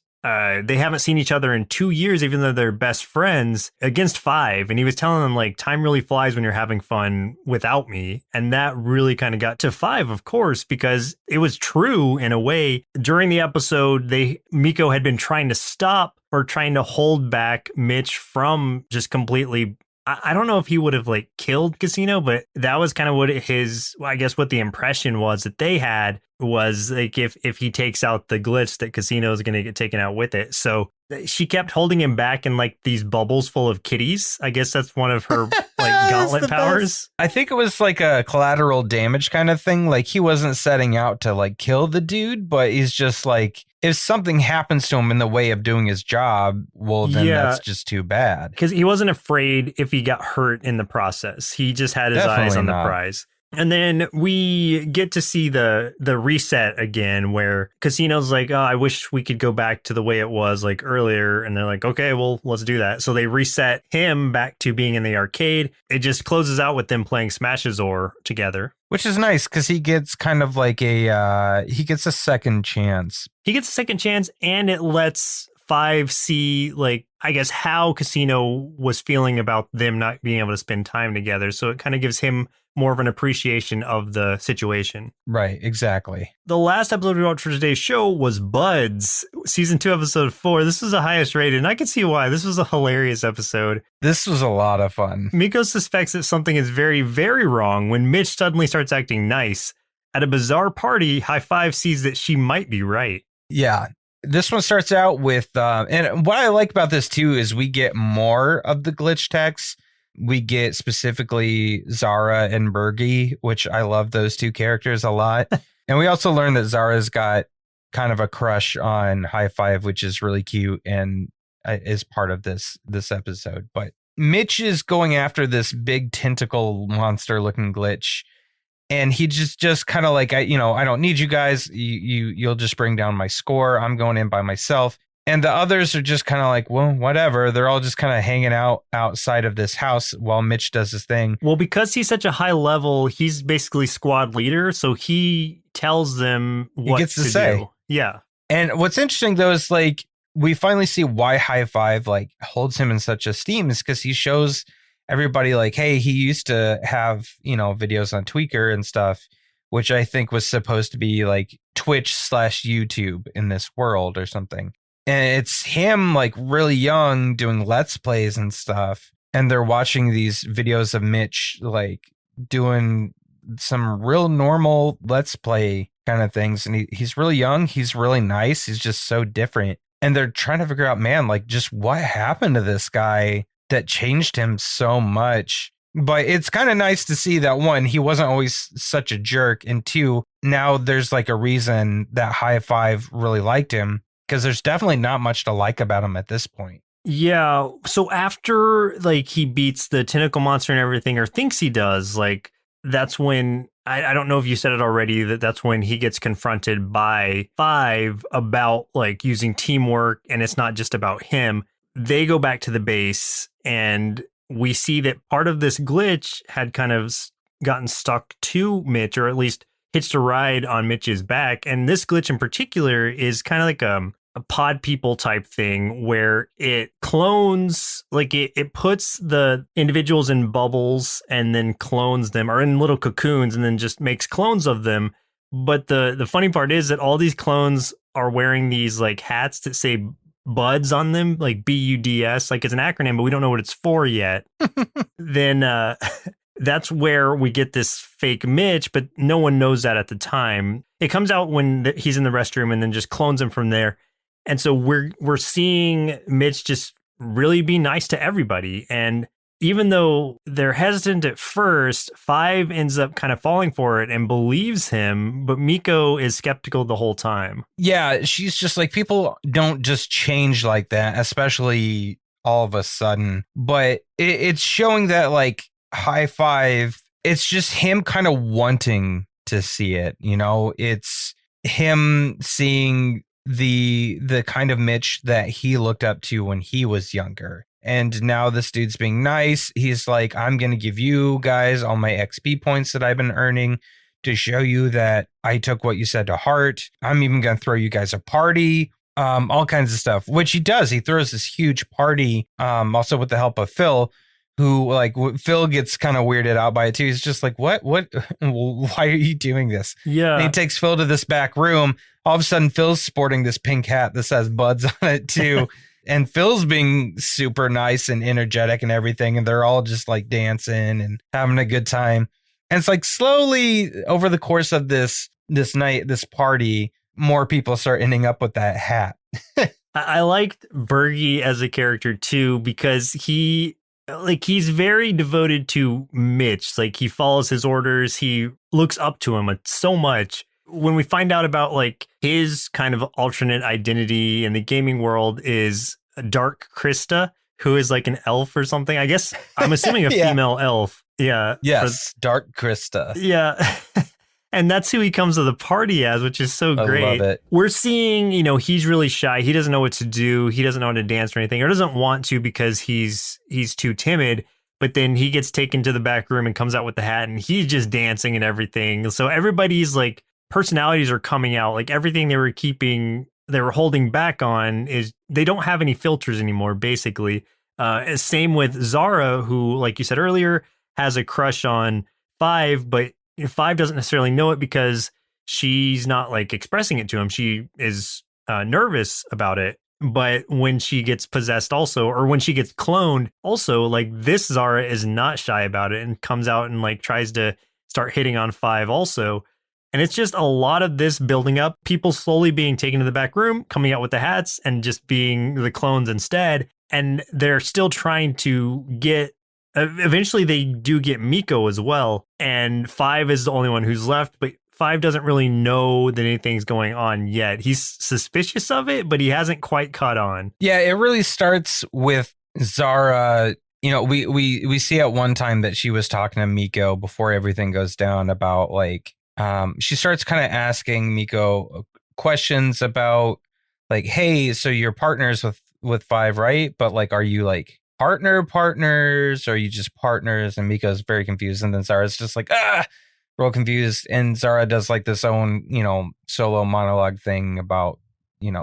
they haven't seen each other in 2 years, even though they're best friends, against Five. And he was telling them, like, time really flies when you're having fun without me. And that really kind of got to Five, of course, because it was true in a way. During the episode, Miko had been trying to stop or trying to hold back Mitch from just completely, I don't know if he would have like killed Casino, but that was kind of what what the impression was that they had was like if he takes out the glitch that Casino is going to get taken out with it. So she kept holding him back in like these bubbles full of kitties. I guess that's one of her like gauntlet powers.
I think it was like a collateral damage kind of thing. Like he wasn't setting out to like kill the dude, but he's just like, if something happens to him in the way of doing his job, well, then that's just too bad.
Because he wasn't afraid if he got hurt in the process. He just had his eyes on the prize. And then we get to see the reset again where Casino's like, oh, I wish we could go back to the way it was like earlier. And they're like, okay, well, let's do that. So they reset him back to being in the arcade. It just closes out with them playing Smashozaurs together.
Which is nice because he gets kind of like he gets a second chance.
He gets a second chance and it lets Five see, like, I guess how Casino was feeling about them not being able to spend time together. So it kind of gives him more of an appreciation of the situation.
Right, exactly.
The last episode we watched for today's show was Buds, season 2, episode 4. This was the highest rated, and I can see why. This was a hilarious episode.
This was a lot of fun.
Miko suspects that something is very, very wrong when Mitch suddenly starts acting nice. At a bizarre party, High Five sees that she might be right.
Yeah. This one starts out with, and what I like about this too is we get more of the glitch text. We get specifically Zara and Bergie, which I love those two characters a lot. And we also learn that Zara's got kind of a crush on High Five, which is really cute and is part of this episode. But Mitch is going after this big tentacle monster looking glitch. And he just kind of like, I don't need you guys. You'll just bring down my score. I'm going in by myself. And the others are just kind of like, well, whatever. They're all just kind of hanging out outside of this house while Mitch does his thing.
Well, because he's such a high level, he's basically squad leader. So he tells them what
he gets to say.
Do. Yeah.
And what's interesting, though, is like we finally see why High Five like holds him in such esteem is because he shows everybody like, hey, he used to have, videos on Tweaker and stuff, which I think was supposed to be like Twitch/YouTube in this world or something. And it's him like really young doing Let's Plays and stuff. And they're watching these videos of Mitch like doing some real normal Let's Play kind of things. And he's really young. He's really nice. He's just so different. And they're trying to figure out, man, like just what happened to this guy that changed him so much. But it's kind of nice to see that, one, he wasn't always such a jerk. And two, now there's like a reason that High Five really liked him. Because there's definitely not much to like about him at this point.
Yeah. So after like he beats the tentacle monster and everything, or thinks he does, like that's when I don't know if you said it already, that's when he gets confronted by Five about like using teamwork, and it's not just about him. They go back to the base and we see that part of this glitch had kind of gotten stuck to Mitch, or at least hitched a ride on Mitch's back. And this glitch in particular is kind of like a pod people type thing where it clones, like it puts the individuals in bubbles and then clones them, or in little cocoons, and then just makes clones of them. But the funny part is that all these clones are wearing these like hats that say Buds on them, like BUDS, like it's an acronym, but we don't know what it's for yet. Then that's where we get this fake Mitch, but no one knows that at the time. It comes out when he's in the restroom and then just clones him from there. And so we're seeing Mitch just really be nice to everybody. And even though they're hesitant at first, Five ends up kind of falling for it and believes him, but Miko is skeptical the whole time.
Yeah, she's just like, people don't just change like that, especially all of a sudden. But it's showing that like High Five, it's just him kind of wanting to see it. It's him seeing the kind of Mitch that he looked up to when he was younger. And now this dude's being nice. He's like, I'm going to give you guys all my XP points that I've been earning to show you that I took what you said to heart. I'm even going to throw you guys a party, all kinds of stuff, which he does. He throws this huge party, also with the help of Phil, who like Phil gets kind of weirded out by it too. He's just like, what, why are you doing this?
Yeah.
And he takes Phil to this back room. All of a sudden, Phil's sporting this pink hat that says Buds on it too. And Phil's being super nice and energetic and everything. And they're all just like dancing and having a good time. And it's like slowly over the course of this night, this party, more people start ending up with that hat.
I liked Bergie as a character too because he's very devoted to Mitch. Like he follows his orders, he looks up to him so much. When we find out about like his kind of alternate identity in the gaming world is Dark Krista, who is like an elf or something. I guess I'm assuming a
Yeah.
female elf. Yeah.
Yes, Dark Krista.
Yeah. And that's who he comes to the party as, which is so great.
I love it.
We're seeing, he's really shy. He doesn't know what to do. He doesn't know how to dance or anything, or doesn't want to because he's too timid. But then he gets taken to the back room and comes out with the hat and he's just dancing and everything. So everybody's like personalities are coming out. Like everything they were holding back on is they don't have any filters anymore, basically. Same with Zara, who, like you said earlier, has a crush on Five, but Five doesn't necessarily know it because she's not like expressing it to him. She is nervous about it. But when she gets possessed also, or when she gets cloned also, like this Zara is not shy about it and comes out and like tries to start hitting on Five also. And it's just a lot of this building up, people slowly being taken to the back room, coming out with the hats and just being the clones instead. And they're still trying to get, eventually they do get Miko as well. And Five is the only one who's left, but Five doesn't really know that anything's going on yet. He's suspicious of it, but he hasn't quite caught on.
Yeah, it really starts with Zara. We see at one time that she was talking to Miko before everything goes down about like, she starts kind of asking Miko questions about like, hey, so you're partners with Five, right? But like, are you like partners? Or are you just partners? And Miko's very confused. And then Zara's just like, real confused. And Zara does like this own, solo monologue thing about,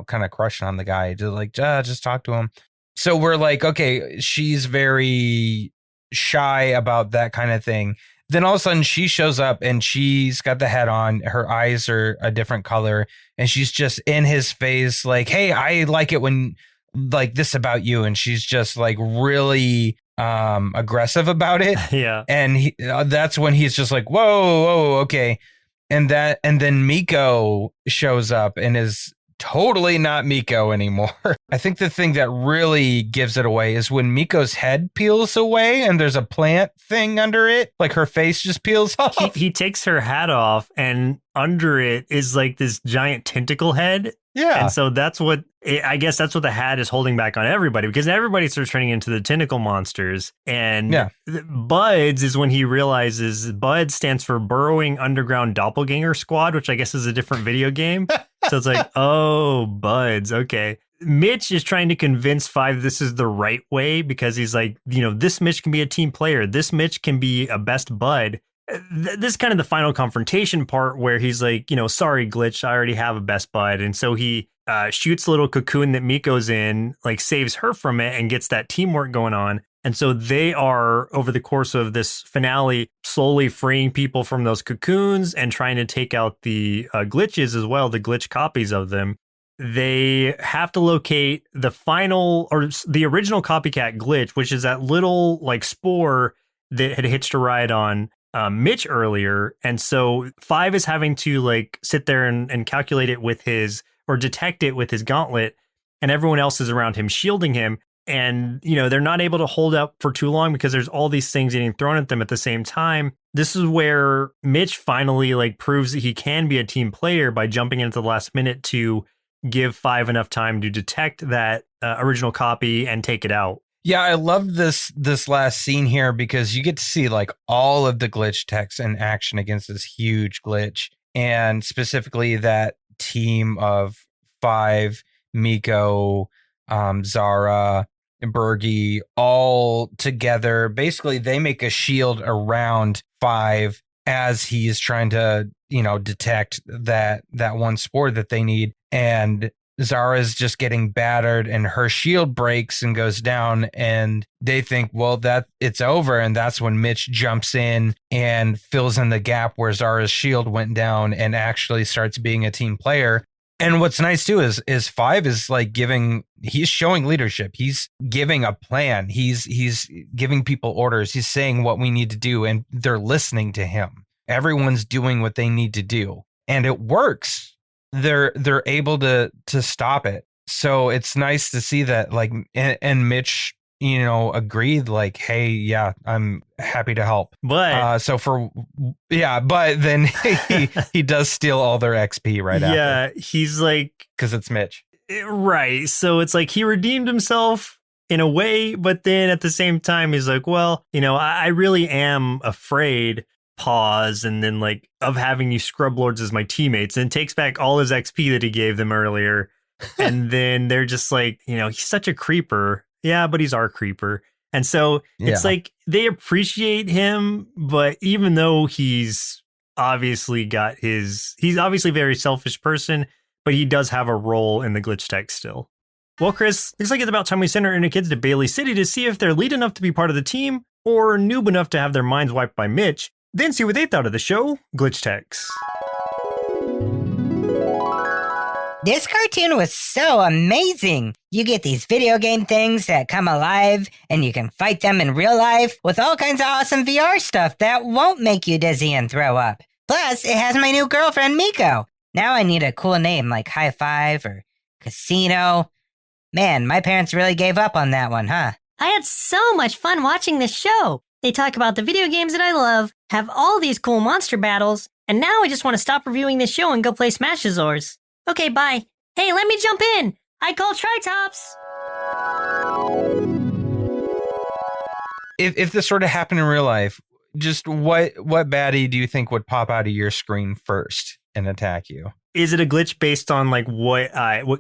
kind of crushing on the guy to like, just talk to him. So we're like, okay, she's very shy about that kind of thing. Then all of a sudden she shows up and she's got the hat on. Her eyes are a different color and she's just in his face like, hey, I like it when like this about you. And she's just like really aggressive about it.
Yeah.
And that's when he's just like, whoa, okay. And then Miko shows up and is totally not Miko anymore. I think the thing that really gives it away is when Miko's head peels away and there's a plant thing under it, like her face just peels off.
He takes her hat off and under it is like this giant tentacle head.
Yeah.
And so I guess that's what the hat is holding back on everybody, because everybody starts turning into the tentacle monsters. And Buds is when he realizes Buds stands for Burrowing Underground Doppelganger Squad, which I guess is a different video game. So it's like, oh, Buds. Okay. Mitch is trying to convince Five this is the right way because he's like, this Mitch can be a team player. This Mitch can be a best bud. This is kind of the final confrontation part where he's like, sorry, Glitch, I already have a best bud. And so he shoots the little cocoon that Miko's in, like saves her from it and gets that teamwork going on. And so they are, over the course of this finale, slowly freeing people from those cocoons and trying to take out the glitches as well, the glitch copies of them. They have to locate the final or the original copycat glitch, which is that little like spore that had hitched a ride on Mitch earlier. And so Five is having to like sit there and calculate it with or detect it with his gauntlet, and everyone else is around him shielding him. And, they're not able to hold up for too long because there's all these things getting thrown at them at the same time. This is where Mitch finally like proves that he can be a team player by jumping into the last minute to give Five enough time to detect that original copy and take it out.
Yeah, I love this last scene here because you get to see like all of the glitch techs in action against this huge glitch, and specifically that team of Five, Miko, Zara, Bergie, all together. Basically, they make a shield around Five as he's trying to, detect that one spore that they need. And Zara's just getting battered and her shield breaks and goes down, and they think, well, that it's over. And that's when Mitch jumps in and fills in the gap where Zara's shield went down and actually starts being a team player. And what's nice too is Five is like he's showing leadership. He's giving a plan. He's giving people orders. He's saying what we need to do, and they're listening to him. Everyone's doing what they need to do, and it works. They're able to stop it. So it's nice to see that, like, and Mitch, agreed, like, hey, yeah, I'm happy to help.
But
but then he does steal all their XP right after.
Yeah, he's like,
because it's Mitch.
Right. So it's like he redeemed himself in a way, but then at the same time, he's like, well, I really am afraid, pause, and then like, of having you scrub lords as my teammates, and takes back all his XP that he gave them earlier. And then they're just like, he's such a creeper. Yeah, but he's our creeper. And so it's like they appreciate him, but even though he's obviously a very selfish person, but he does have a role in the glitch tech still. Well, Chris, looks like it's about time we send our inner kids to Bailey City to see if they're lead enough to be part of the team or noob enough to have their minds wiped by Mitch, then see what they thought of the show, Glitch Techs.
This cartoon was so amazing. You get these video game things that come alive, and you can fight them in real life with all kinds of awesome VR stuff that won't make you dizzy and throw up. Plus, it has my new girlfriend, Miko. Now I need a cool name like High Five or Casino. Man, my parents really gave up on that one, huh?
I had so much fun watching this show. They talk about the video games that I love, have all these cool monster battles, and now I just want to stop reviewing this show and go play Smashozaurs. Okay, bye. Hey, let me jump in. I call Tritops.
If this sort of happened in real life, just what baddie do you think would pop out of your screen first and attack you?
Is it a glitch based on like what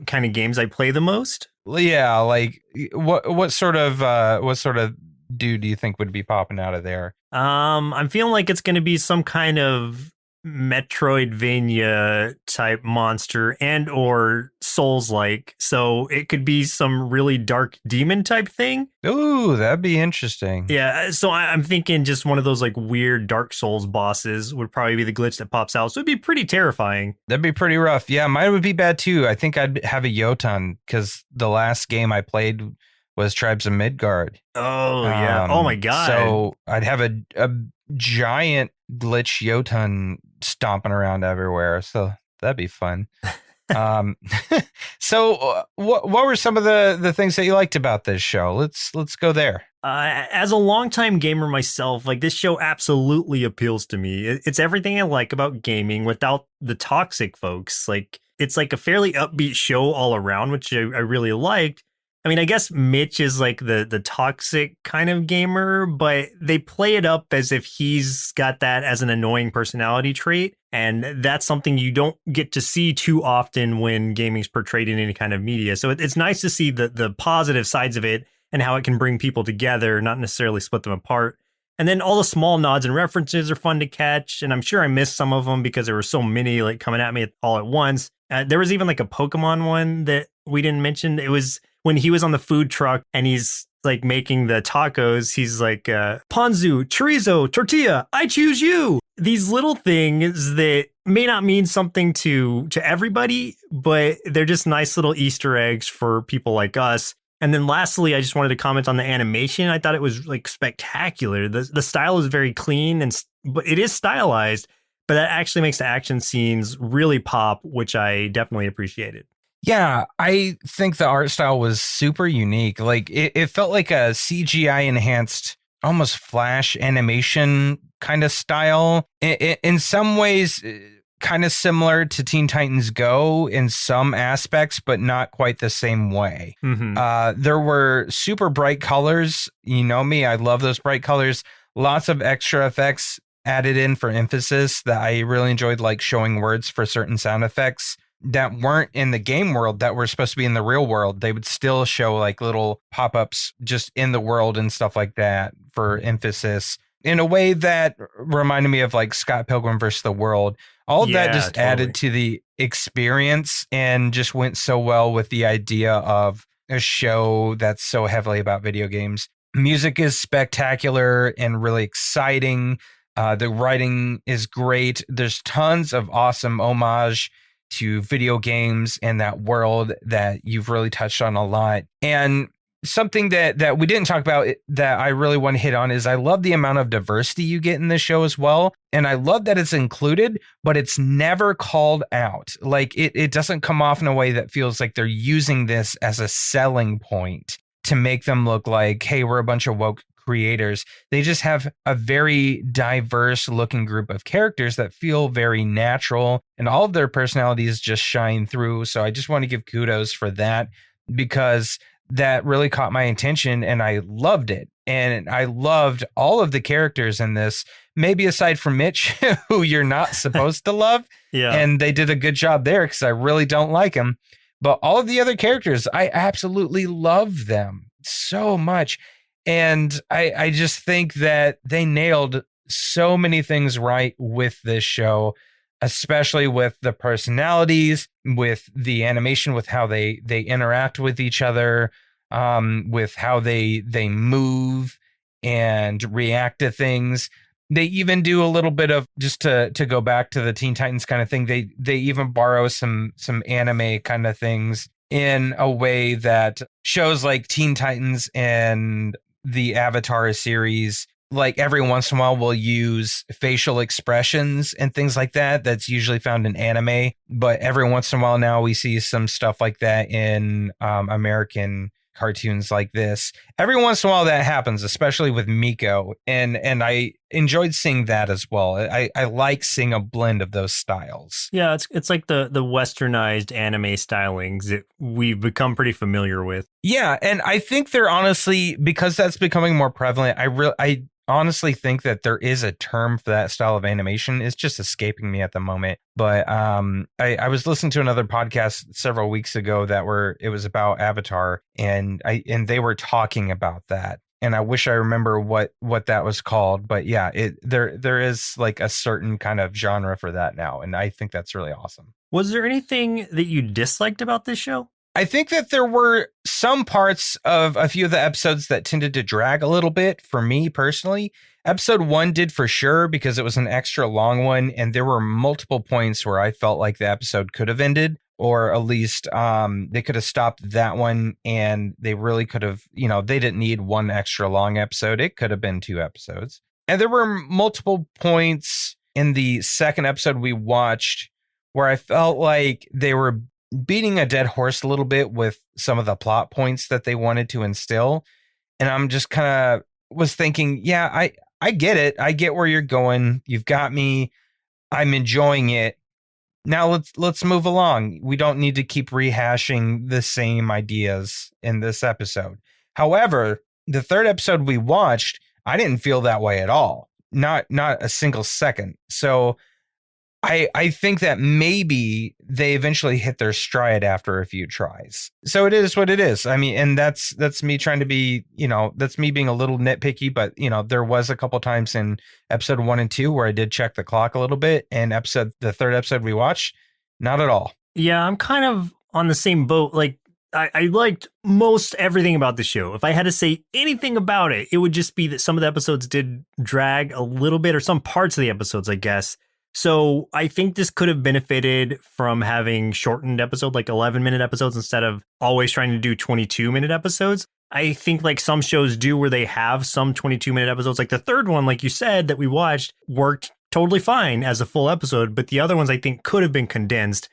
kind of games I play the most?
Yeah, like what sort of dude do you think would be popping out of there?
I'm feeling like it's going to be some kind of Metroidvania type monster and or Souls-like. So it could be some really dark demon type thing.
Ooh, that'd be interesting.
Yeah, so I'm thinking just one of those like weird Dark Souls bosses would probably be the glitch that pops out. So it'd be pretty terrifying.
That'd be pretty rough. Yeah, mine would be bad too. I think I'd have a Jotun because the last game I played was Tribes of Midgard.
Oh, yeah. Oh, my God. So
I'd have a giant glitch Jotun stomping around everywhere. So that'd be fun. So what were some of the things that you liked about this show? Let's go there.
As a longtime gamer myself, like this show absolutely appeals to me. It's everything I like about gaming without the toxic folks. Like it's like a fairly upbeat show all around, which I really liked. I mean, I guess Mitch is like the toxic kind of gamer, but they play it up as if he's got that as an annoying personality trait. And that's something you don't get to see too often when gaming's portrayed in any kind of media. So it's nice to see the positive sides of it and how it can bring people together, not necessarily split them apart. And then all the small nods and references are fun to catch. And I'm sure I missed some of them because there were so many like coming at me all at once. There was even like a Pokemon one that we didn't mention. It was when he was on the food truck and he's like making the tacos. He's like, ponzu, chorizo, tortilla, I choose you. These little things that may not mean something to everybody, but they're just nice little Easter eggs for people like us. And then lastly, I just wanted to comment on the animation. I thought it was like spectacular. The style is very clean, but it is stylized, but that actually makes the action scenes really pop, which I definitely appreciated.
Yeah, I think the art style was super unique. Like it felt like a CGI enhanced, almost Flash animation kind of style. In some ways, kind of similar to Teen Titans Go in some aspects, but not quite the same way.
Mm-hmm.
There were super bright colors. You know me, I love those bright colors. Lots of extra effects added in for emphasis that I really enjoyed, like showing words for certain sound effects that weren't in the game world that were supposed to be in the real world. They would still show like little pop-ups just in the world and stuff like that for emphasis in a way that reminded me of like Scott Pilgrim vs. the World. All of that just totally added to the experience and just went so well with the idea of a show that's so heavily about video games. Music is spectacular and really exciting. The writing is great. There's tons of awesome homage to video games and that world that you've really touched on a lot. And something that we didn't talk about that I really want to hit on is I love the amount of diversity you get in this show as well. And I love that it's included, but it's never called out. Like it doesn't come off in a way that feels like they're using this as a selling point to make them look like, hey, we're a bunch of woke creators. They just have a very diverse looking group of characters that feel very natural, and all of their personalities just shine through. So I just want to give kudos for that, because that really caught my attention and I loved it. And I loved all of the characters in this, maybe aside from Mitch, who you're not supposed to love.
Yeah.
And they did a good job there because I really don't like him. But all of the other characters, I absolutely love them so much. And I just think that they nailed so many things right with this show, especially with the personalities, with the animation, with how they interact with each other, with how they move and react to things. They even do a little bit of, just to go back to the Teen Titans kind of thing, they even borrow some anime kind of things in a way that shows like Teen Titans and the Avatar series, like every once in a while will use facial expressions and things like that. That's usually found in anime, but every once in a while now we see some stuff like that in American cartoons like this. Every once in a while that happens, especially with Miko, and I enjoyed seeing that as well. I like seeing a blend of those styles.
Yeah, it's like the westernized anime stylings that we've become pretty familiar with.
Yeah, and I think they're honestly, because that's becoming more prevalent, I honestly think that there is a term for that style of animation. It's just escaping me at the moment. But I was listening to another podcast several weeks ago it was about Avatar, and they were talking about that. And I wish I remember what that was called. But yeah, there is like a certain kind of genre for that now, and I think that's really awesome.
Was there anything that you disliked about this show?
I think that there were some parts of a few of the episodes that tended to drag a little bit for me personally. Episode 1 did for sure, because it was an extra long one, and there were multiple points where I felt like the episode could have ended, or at least they could have stopped that one, and they really could have, they didn't need one extra long episode. It could have been 2 episodes. And there were multiple points in the second episode we watched where I felt like they were beating a dead horse a little bit with some of the plot points that they wanted to instill. And I'm just kind of was thinking, yeah, I get it. I get where you're going. You've got me. I'm enjoying it. Now let's move along. We don't need to keep rehashing the same ideas in this episode. However, the third episode we watched, I didn't feel that way at all. Not a single second. So I think that maybe they eventually hit their stride after a few tries. So it is what it is. I mean, and that's me trying to be, that's me being a little nitpicky, but there was a couple times in episode 1 and 2 where I did check the clock a little bit, and the third episode we watched, not at all.
Yeah, I'm kind of on the same boat. Like I liked most everything about the show. If I had to say anything about it, it would just be that some of the episodes did drag a little bit, or some parts of the episodes, I guess. So I think this could have benefited from having shortened episodes, like 11-minute episodes, instead of always trying to do 22-minute episodes. I think like some shows do, where they have some 22-minute episodes. Like the third one, like you said, that we watched, worked totally fine as a full episode. But the other ones I think could have been condensed.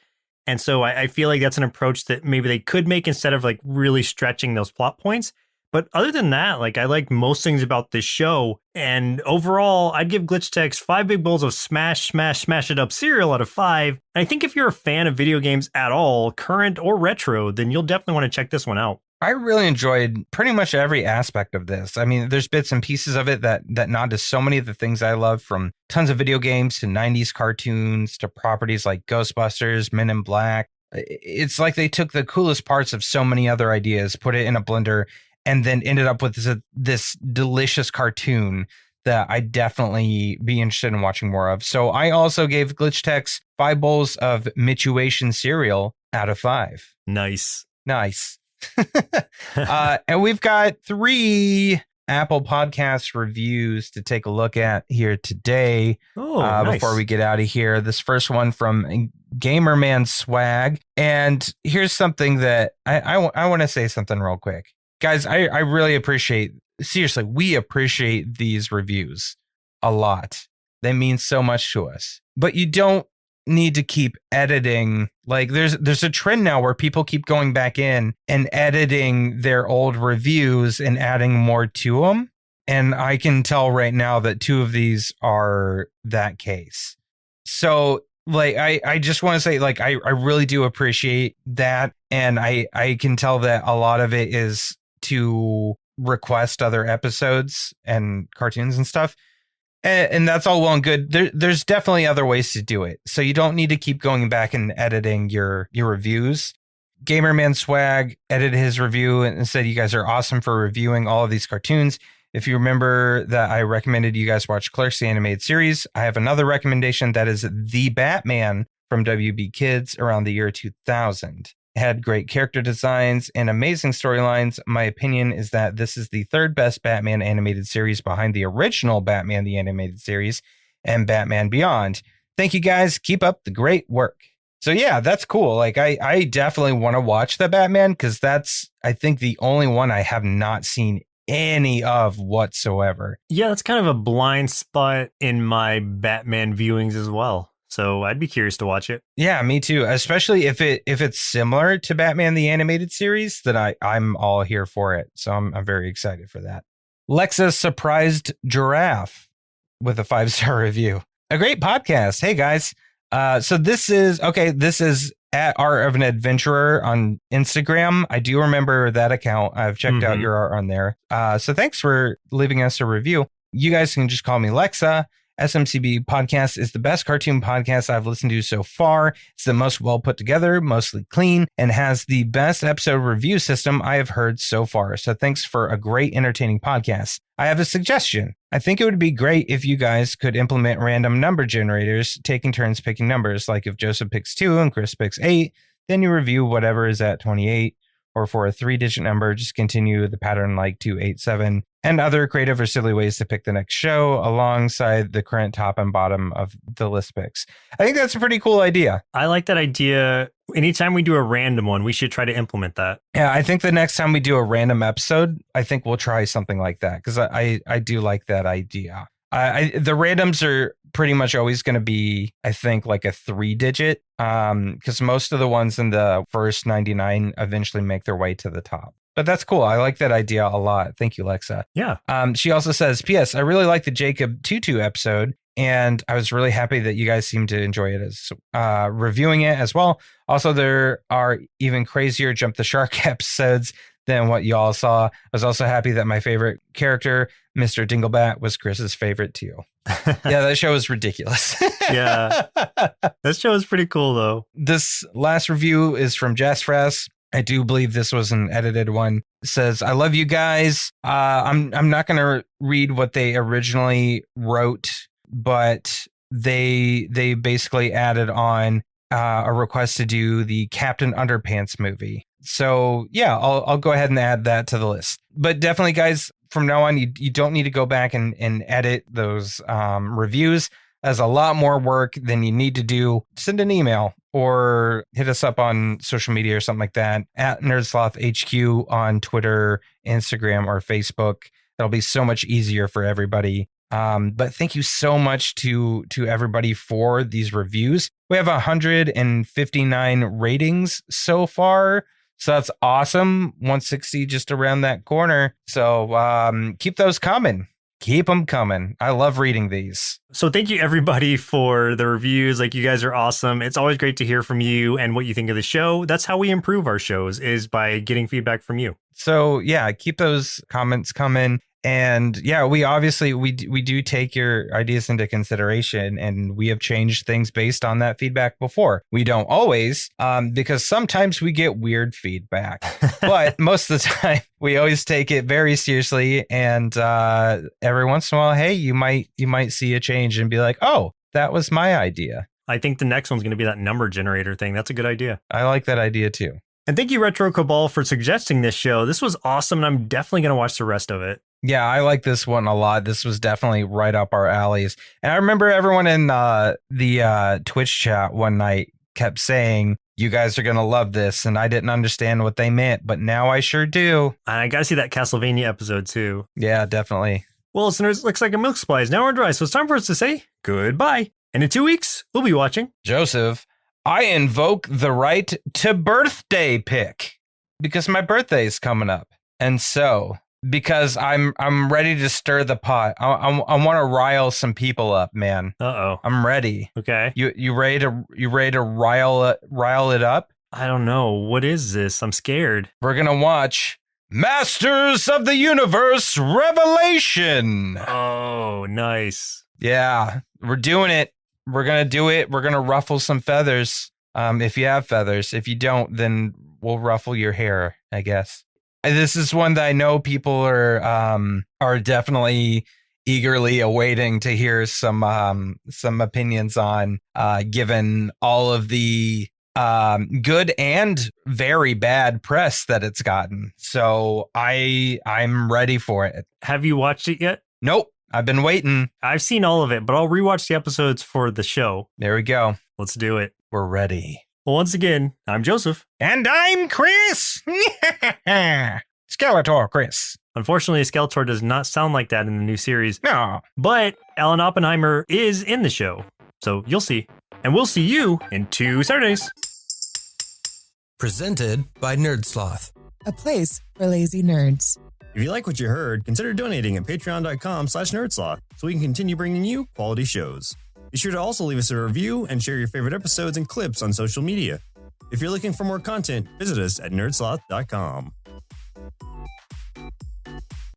And so I feel like that's an approach that maybe they could make, instead of like really stretching those plot points. But other than that, like I like most things about this show. And overall, I'd give Glitch 5 big bowls of smash it up cereal out of 5. And I think if you're a fan of video games at all, current or retro, then you'll definitely want to check this one out.
I really enjoyed pretty much every aspect of this. I mean, there's bits and pieces of it that nod to so many of the things I love, from tons of video games to 90s cartoons to properties like Ghostbusters, Men in Black. It's like they took the coolest parts of so many other ideas, put it in a blender, and then ended up with this delicious cartoon that I'd definitely be interested in watching more of. So I also gave Glitch 5 bowls of Mituation cereal out of 5.
Nice.
And we've got 3 Apple Podcast reviews to take a look at here today.
Nice.
Before we get out of here. This first one from Gamerman Swag. And here's something that I want to say something real quick. Guys, I really appreciate, seriously, we appreciate these reviews a lot. They mean so much to us. But you don't need to keep editing. Like there's a trend now where people keep going back in and editing their old reviews and adding more to them. And I can tell right now that 2 of these are that case. So like, I just want to say, like, I really do appreciate that. And I can tell that a lot of it is to request other episodes and cartoons and stuff. And that's all well and good. There's definitely other ways to do it. So you don't need to keep going back and editing your reviews. Gamerman Swag edited his review and said, you guys are awesome for reviewing all of these cartoons. If you remember that I recommended you guys watch Clerks, the animated series, I have another recommendation that is The Batman from WB Kids around the year 2000. It had great character designs and amazing storylines. My opinion is that this is the 3rd best Batman animated series behind the original Batman the Animated Series and Batman Beyond. Thank you guys. Keep up the great work. So yeah, that's cool. Like I definitely want to watch the Batman because that's, I think, the only one I have not seen any of whatsoever.
Yeah, that's kind of a blind spot in my Batman viewings as well. So I'd be curious to watch it.
Yeah, me too. Especially if it's similar to Batman the Animated Series, then I'm all here for it. So I'm very excited for that. Lexa surprised Giraffe with a 5-star review. A great podcast. Hey guys. So this is at Art of an Adventurer on Instagram. I do remember that account. I've checked out your art on there. So thanks for leaving us a review. You guys can just call me Lexa. SMCB podcast is the best cartoon podcast I've listened to so far. It's the most well put together, mostly clean, and has the best episode review system I have heard so far. So thanks for a great, entertaining podcast. I have a suggestion. I think it would be great if you guys could implement random number generators, taking turns picking numbers. Like if Joseph picks 2 and Chris picks 8, then you review whatever is at 28. Or for a 3-digit number, just continue the pattern like 287 and other creative or silly ways to pick the next show alongside the current top and bottom of the list picks. I think that's a pretty cool idea.
I like that idea. Anytime we do a random one, we should try to implement that.
Yeah, I think the next time we do a random episode, I think we'll try something like that because I do like that idea. The randoms are pretty much always going to be, I think, like a 3-digit because most of the ones in the first 99 eventually make their way to the top. But that's cool. I like that idea a lot. Thank you, Lexa.
Yeah.
She also says, P.S. I really like the Jacob Tutu episode, and I was really happy that you guys seem to enjoy it as reviewing it as well. Also, there are even crazier Jump the Shark episodes than what y'all saw. I was also happy that my favorite character, Mr. Dinglebat, was Chris's favorite too. Yeah, that show was ridiculous.
Yeah. That show is pretty cool, though.
This last review is from Jasfras. I do believe this was an edited one. It says, I love you guys. I'm not going to read what they originally wrote, but they basically added on a request to do the Captain Underpants movie. So yeah, I'll go ahead and add that to the list. But definitely, guys, from now on, you don't need to go back and edit those reviews. That's a lot more work than you need to do. Send an email or hit us up on social media or something like that at Nerdsloth HQ on Twitter, Instagram, or Facebook. That'll be so much easier for everybody. But thank you so much to everybody for these reviews. We have 159 ratings so far. So that's awesome. 160 just around that corner. So keep those coming. Keep them coming. I love reading these.
So thank you, everybody, for the reviews. Like, you guys are awesome. It's always great to hear from you and what you think of the show. That's how we improve our shows, is by getting feedback from you.
So yeah, keep those comments coming. And yeah, we do take your ideas into consideration, and we have changed things based on that feedback before. We don't always, because sometimes we get weird feedback, but most of the time we always take it very seriously. And every once in a while, hey, you might see a change and be like, oh, that was my idea.
I think the next one's going to be that number generator thing. That's a good idea.
I like that idea too.
And thank you, Retro Cabal, for suggesting this show. This was awesome, and I'm definitely going to watch the rest of it.
Yeah, I like this one a lot. This was definitely right up our alleys. And I remember everyone in the Twitch chat one night kept saying, you guys are going to love this. And I didn't understand what they meant, but now I sure do.
And I gotta see that Castlevania episode too.
Yeah, definitely.
Well, listeners, looks like a milk supply is now on dry, so it's time for us to say goodbye. And in 2 weeks, we'll be watching.
Joseph, I invoke the right to birthday pick because my birthday is coming up. And so, because I'm ready to stir the pot. I want to rile some people up, man.
Uh-oh.
I'm ready.
Okay.
You ready to rile it up?
I don't know. What is this? I'm scared.
We're going to watch Masters of the Universe Revelation.
Oh, nice.
Yeah, we're doing it. We're going to do it. We're going to ruffle some feathers. If you have feathers. If you don't, then we'll ruffle your hair, I guess. This is one that I know people are definitely eagerly awaiting to hear some opinions on, given all of the good and very bad press that it's gotten. So I'm ready for it.
Have you watched it yet?
Nope. I've been waiting.
I've seen all of it, but I'll rewatch the episodes for the show.
There we go.
Let's do it.
We're ready.
Well, once again, I'm Joseph.
And I'm Chris. Skeletor Chris.
Unfortunately, Skeletor does not sound like that in the new series.
No.
But Alan Oppenheimer is in the show. So you'll see. And we'll see you in 2 Saturdays.
Presented by Nerdsloth.
A place for lazy nerds.
If you like what you heard, consider donating at patreon.com/nerdsloth so we can continue bringing you quality shows. Be sure to also leave us a review and share your favorite episodes and clips on social media. If you're looking for more content, visit us at nerdsloth.com.